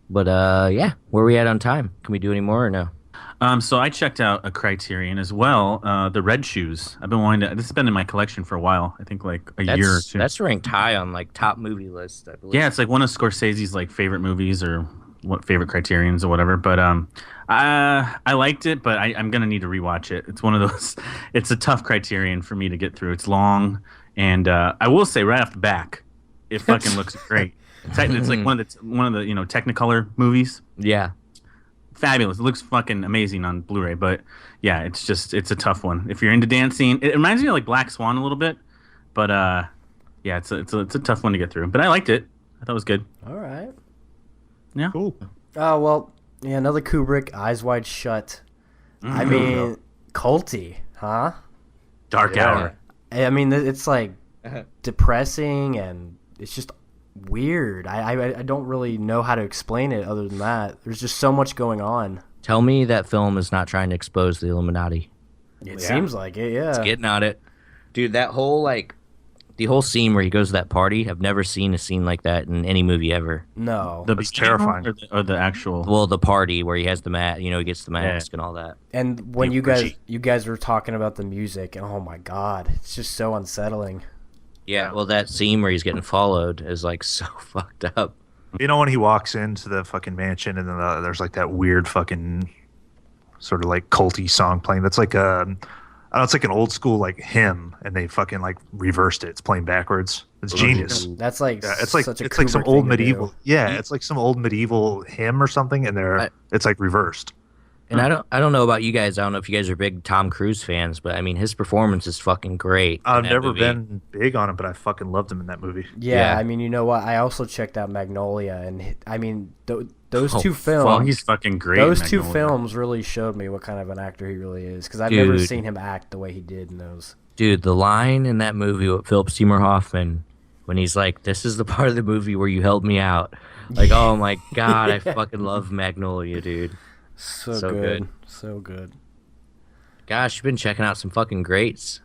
But yeah, where are we at on time? Can we do any more or no? So I checked out a Criterion as well. The Red Shoes. I've been wanting to. This has been in my collection for a while. I think like a year or two. That's ranked high on like top movie lists, I believe. Yeah, it's like one of Scorsese's like favorite movies or favorite Criterions or whatever. But I liked it, but I'm gonna need to rewatch it. It's one of those. It's a tough Criterion for me to get through. It's long, and I will say right off the back, it fucking looks great. It's like one of the Technicolor movies. Yeah. Fabulous. It looks fucking amazing on Blu-ray, but yeah, it's a tough one. If you're into dancing, it reminds me of like Black Swan a little bit, but yeah, it's a tough one to get through. But I liked it. I thought it was good. All right. Yeah. Cool. Oh well, yeah, another Kubrick, Eyes Wide Shut. I mean, culty, huh? Dark Hour. I mean, it's like depressing and it's just weird. I don't really know how to explain it other than that. There's just so much going on. Tell me that film is not trying to expose the Illuminati. It seems like it, yeah. It's getting at it. Dude, that whole the whole scene where he goes to that party, I've never seen a scene like that in any movie ever. No. It's terrifying. Or the actual... Well, the party where he has the he gets the mask and all that. And when you guys were talking about the music, oh my god, it's just so unsettling. Yeah, well, that scene where he's getting followed is like so fucked up. When he walks into the fucking mansion and then there's like that weird fucking sort of like culty song playing. That's like I don't know, it's like an old school like hymn, and they fucking like reversed it. It's playing backwards. It's genius. That's like It's like such a it's like some Kubrick old thing to do. medieval. Yeah, it's like some old medieval hymn or something, and it's like reversed. And I don't know about you guys. I don't know if you guys are big Tom Cruise fans, but I mean his performance is fucking great. I've in that never movie. been big on him, but I fucking loved him in that movie. Yeah, Yeah. I mean, you know what? I also checked out Magnolia, and I mean, those two Oh, films. he's fucking great. Those in two Magnolia. films really showed me what kind of an actor he really is, because I've never Dude. seen him act the way he did in those. Dude, the line in that movie with Philip Seymour Hoffman when he's like, "This is the part of the movie where you helped me out." Like, oh my god, I fucking love Magnolia, dude. So So good. good. So good. Gosh, you've been checking out some fucking greats.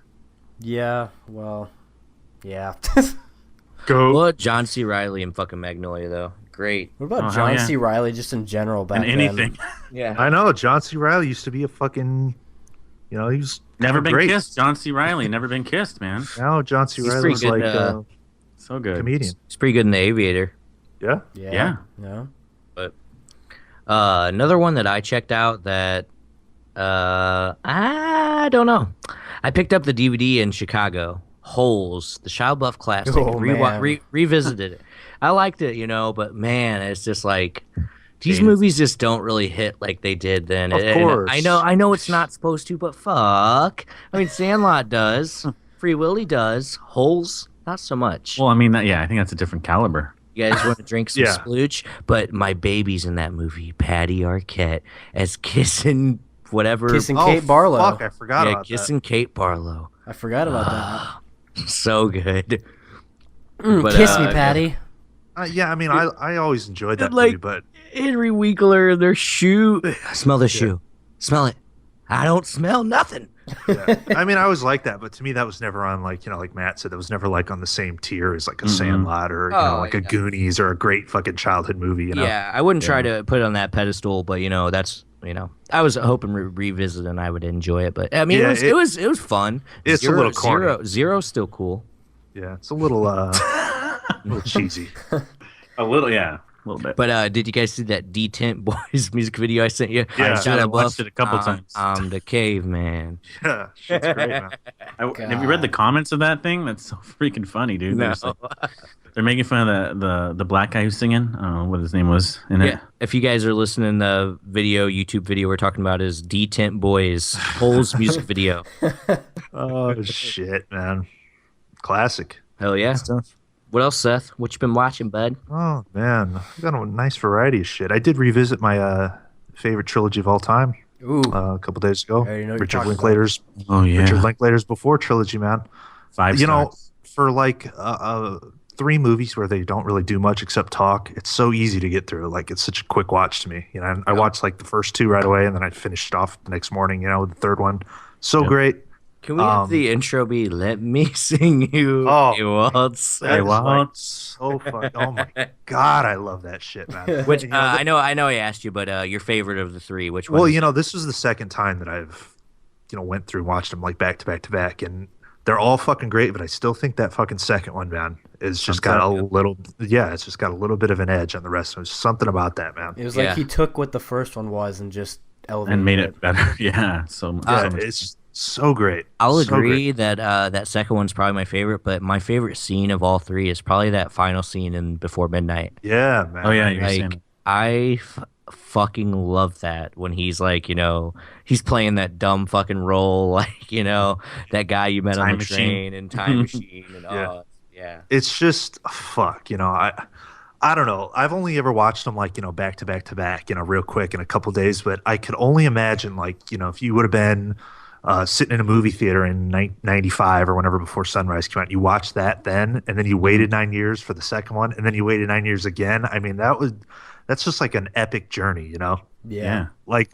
Yeah, well, yeah. Go. What John C. Riley and fucking Magnolia though? Great. What about Oh, hell John yeah. C. Riley just in general back And anything. then? Yeah. I know John C. Riley used to be a fucking, he was Never been great. kissed. John C. Riley. Never been kissed, man. Now John C. He's Riley pretty is good, like So good. comedian. He's pretty good in The Aviator. Yeah. Yeah. Another one that I checked out that I don't know. I picked up the DVD in Chicago. Holes, the Shia LaBeouf classic. Oh, man. Revisited it. I liked it, but man, it's just like these Dated. movies just don't really hit like they did then. Of And course. I know it's not supposed to, but fuck. I mean, Sandlot does. Free Willy does. Holes, not so much. Well, I mean, I think that's a different caliber. You guys want to drink some Yeah. splooge? But my baby's in that movie, Patty Arquette, as kissing whatever. Kissing Oh, Kate Barlow. Fuck, I forgot yeah, about kissing Kate Barlow. I forgot about that. So good. Kiss me, Patty. that. Yeah, I mean, I always enjoyed that Like- movie, but Henry Winkler, their shoe. Smell the shoe. Smell it. I don't smell nothing. yeah. I mean, I always liked that, but to me, that was never on like Matt said, that was never like on the same tier as like a Sandlot or like a yeah. Goonies or a great fucking childhood movie. Yeah, I wouldn't try to put it on that pedestal, but that's I was hoping revisit and I would enjoy it, but I mean, Yeah, it was fun. It's a little corny. Zero's still cool. Yeah, it's a little little cheesy. A little, yeah. A little bit. But did you guys see that D-Tent Boys music video I sent you? Yeah. Shia I LaBeouf, watched it a couple times. I'm the caveman. Yeah, shit's great, man. Have you read the comments of that thing? That's so freaking funny, dude. No. They're making fun of the black guy who's singing. I don't know what his name was in it. Yeah, if you guys are listening, the YouTube video we're talking about is D-Tent Boys Holes music video. Oh shit, man. Classic. Hell yeah. Stuff. What else, Seth? What you been watching, bud? Oh man, I've got a nice variety of shit. I did revisit my favorite trilogy of all time Ooh. a couple days ago. I already know what you're Richard talking Linklater's Oh yeah. Richard Linklater's Before trilogy, man. 5 You know, stars. for like 3 movies where they don't really do much except talk, it's so easy to get through. Like it's such a quick watch to me. I watched like the first 2 right away, and then I finished it off the next morning. With the third one. So great. Can we have the intro be "Let Me Sing You"? Oh, a waltz"? That is, like, waltz. so fun. Oh my god, I love that shit, man. Which You know, I know I asked you, but your favorite of the 3, which one? Well, this was the second time that I've, went through and watched them like back to back to back, and they're all fucking great. But I still think that fucking second one, man, is just got a little, it's just got a little bit of an edge on the rest of them. There's something about that, man. It was Yeah. like he took what the first one was and just elevated And made it better. Yeah. So much. It's so great. I'll So agree great. that that second one's probably my favorite, but my favorite scene of all 3 is probably that final scene in Before Midnight. Yeah, man. Oh yeah, you're Like saying. I fucking love that when he's like, he's playing that dumb fucking role, like that guy you met on Time the Machine. train and Time Machine and Yeah. yeah. It's just fuck. I don't know. I've only ever watched them like back to back to back, real quick in a couple days. But I could only imagine like if you would have been sitting in a movie theater in 95 or whenever Before Sunrise came out, you watched that then, and then you waited 9 years for the second one, and then you waited 9 years again. I mean, that's just like an epic journey, Yeah. Like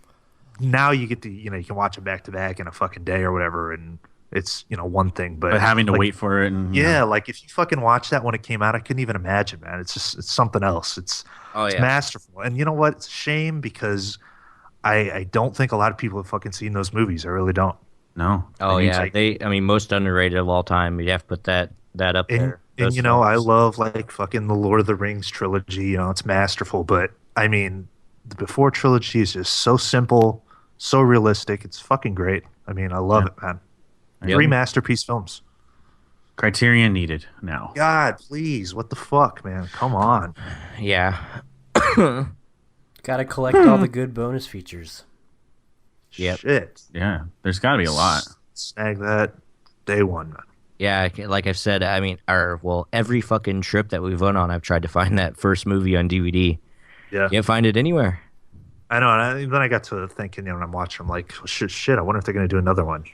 now you get to, you can watch it back to back in a fucking day or whatever, and it's, one thing, but Having to like, wait for it and yeah, like if you fucking watched that when it came out, I couldn't even imagine, man. It's something else. It's masterful. And you know what? It's a shame because I don't think a lot of people have fucking seen those movies. I really don't. No. Oh And you yeah, take- most underrated of all time. You have to put that up And, there. and Those I films. love like fucking the Lord of the Rings trilogy. It's masterful. But I mean, the Before trilogy is just so simple, so realistic. It's fucking great. I mean, I love it, man. Yep. 3 masterpiece films. Criterion needed now. God, please. What the fuck, man? Come on. Yeah. Gotta collect all the good bonus features. Yep. Shit. Yeah, there's got to be a lot. Snag that day one, man. Yeah, like I've said, I mean, every fucking trip that we've went on, I've tried to find that first movie on DVD. Yeah. Can't find it anywhere. I know, and then I got to thinking, when I'm watching, I'm like, well, shit, I wonder if they're going to do another one,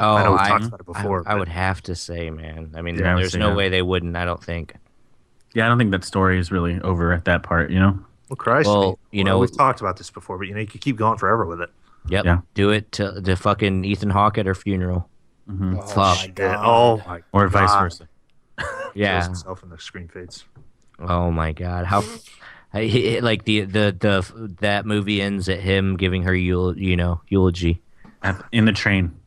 Oh, I know we talked about it before. I would have to say, man. I mean, Yeah, there's no way they wouldn't, I don't think. Yeah, I don't think that story is really over at that part, Well, Christ. Well, we've talked about this before, but, you could keep going forever with it. Yep. Yeah. Do it to fucking Ethan Hawke at her funnel. Mm-hmm. Oh, Fuck. my God. Oh, my Or vice God. versa. Yeah. Kills himself in the screen fades. Oh my God. How like that movie ends at him giving her eulogy. In the train.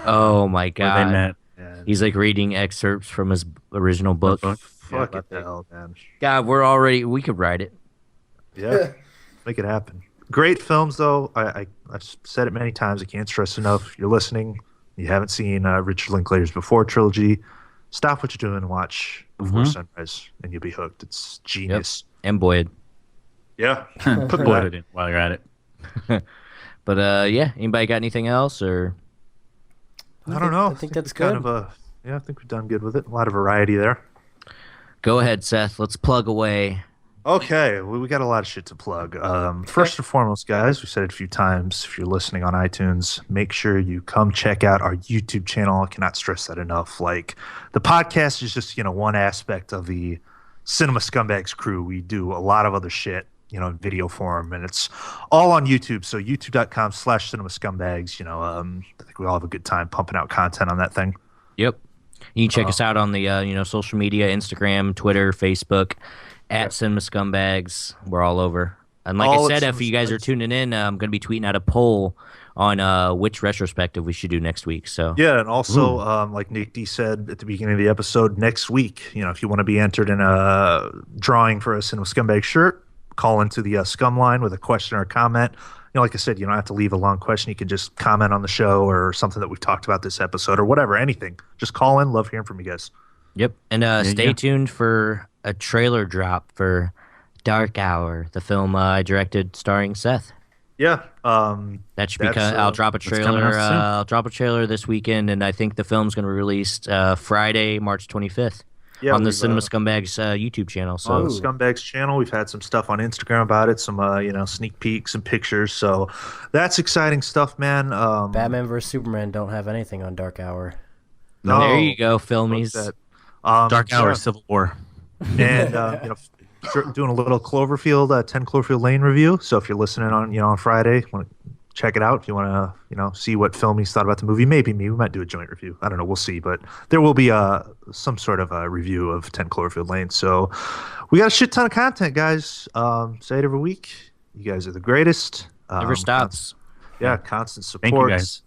Oh my Where God. they met. Yeah. He's like reading excerpts from his original book. Fuck it, the hell, man. God, we could write it. Yeah. Make it happen. Great films, though. I've said it many times. I can't stress enough. If you're listening, you haven't seen Richard Linklater's Before trilogy, stop what you're doing and watch Before Sunrise, and you'll be hooked. It's genius. And Boyd. Yeah. Put Boyd in while you're at it. But yeah, anybody got anything else or? I don't know. I think that's we've good. I think we've done good with it. A lot of variety there. Go ahead, Seth. Let's plug away. Okay, we got a lot of shit to plug. First and foremost, guys, we've said it a few times. If you're listening on iTunes, make sure you come check out our YouTube channel. I cannot stress that enough. Like, the podcast is just, one aspect of the Cinema Scumbags crew. We do a lot of other shit, in video form, and it's all on YouTube. So youtube.com/Cinema Scumbags. I think we all have a good time pumping out content on that thing. Yep. You can check us out on the social media, Instagram, Twitter, Facebook. At Cinema Scumbags. We're all over. And like I said, if you guys are tuning in, I'm going to be tweeting out a poll on which retrospective we should do next week. So yeah, and also, like Nick D said at the beginning of the episode, next week, if you want to be entered in a drawing for a Cinema Scumbag shirt, call into the Scum line with a question or a comment. Like I said, you don't have to leave a long question. You can just comment on the show or something that we've talked about this episode or whatever, anything. Just call in. Love hearing from you guys. Yep. And stay tuned for a trailer drop for Dark Hour, the film I directed starring Seth. Yeah. That should be I'll drop a trailer. I'll drop a trailer this weekend, and I think the film's going to be released Friday, March 25th. Yeah, on the Cinema Scumbags YouTube channel. So on the Scumbags channel, we've had some stuff on Instagram about it, some sneak peeks and pictures. So that's exciting stuff, man. Batman vs Superman don't have anything on Dark Hour. No, there you go, filmies. Dark Hour, Civil War, and doing a little Cloverfield, 10 Cloverfield Lane review. So if you're listening on Friday, want to check it out. If you want to see what filmies thought about the movie, maybe we might do a joint review. I don't know, we'll see. But there will be some sort of a review of 10 Cloverfield Lane. So we got a shit ton of content, guys. Say it every week. You guys are the greatest. Never stops. Constant support. Thank you, guys.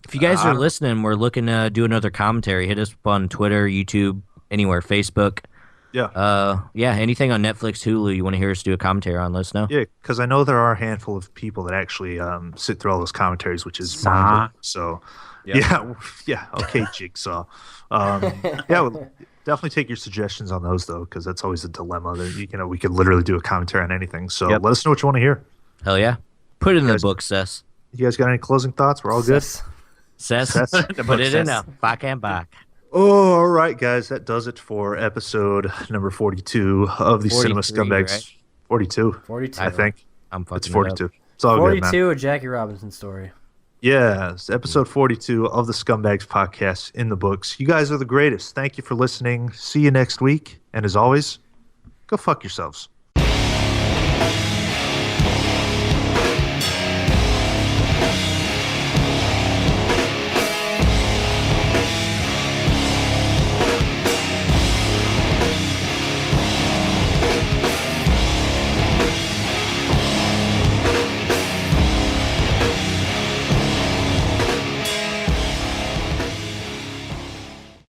If you guys are listening, we're looking to do another commentary. Hit us up on Twitter, YouTube, anywhere, Facebook. Yeah. Anything on Netflix, Hulu you want to hear us do a commentary on, let us know. Yeah, because I know there are a handful of people that actually sit through all those commentaries, which is mind-blowing. So, okay, Jigsaw. We'll definitely take your suggestions on those, though, because that's always a dilemma. That we could literally do a commentary on anything. So let us know what you want to hear. Hell yeah. Put it in the book, Seth. You guys got any closing thoughts? We're all good? Seth. Put it in now. Back and back. Oh, all right, guys. That does it for episode number 42 of the Cinema Scumbags. Right? 42. 42. I think. I'm fucking It's 42. It's all 42, good, man. a Jackie Robinson story. Yeah, it's episode 42 of the Scumbags podcast in the books. You guys are the greatest. Thank you for listening. See you next week. And as always, go fuck yourselves.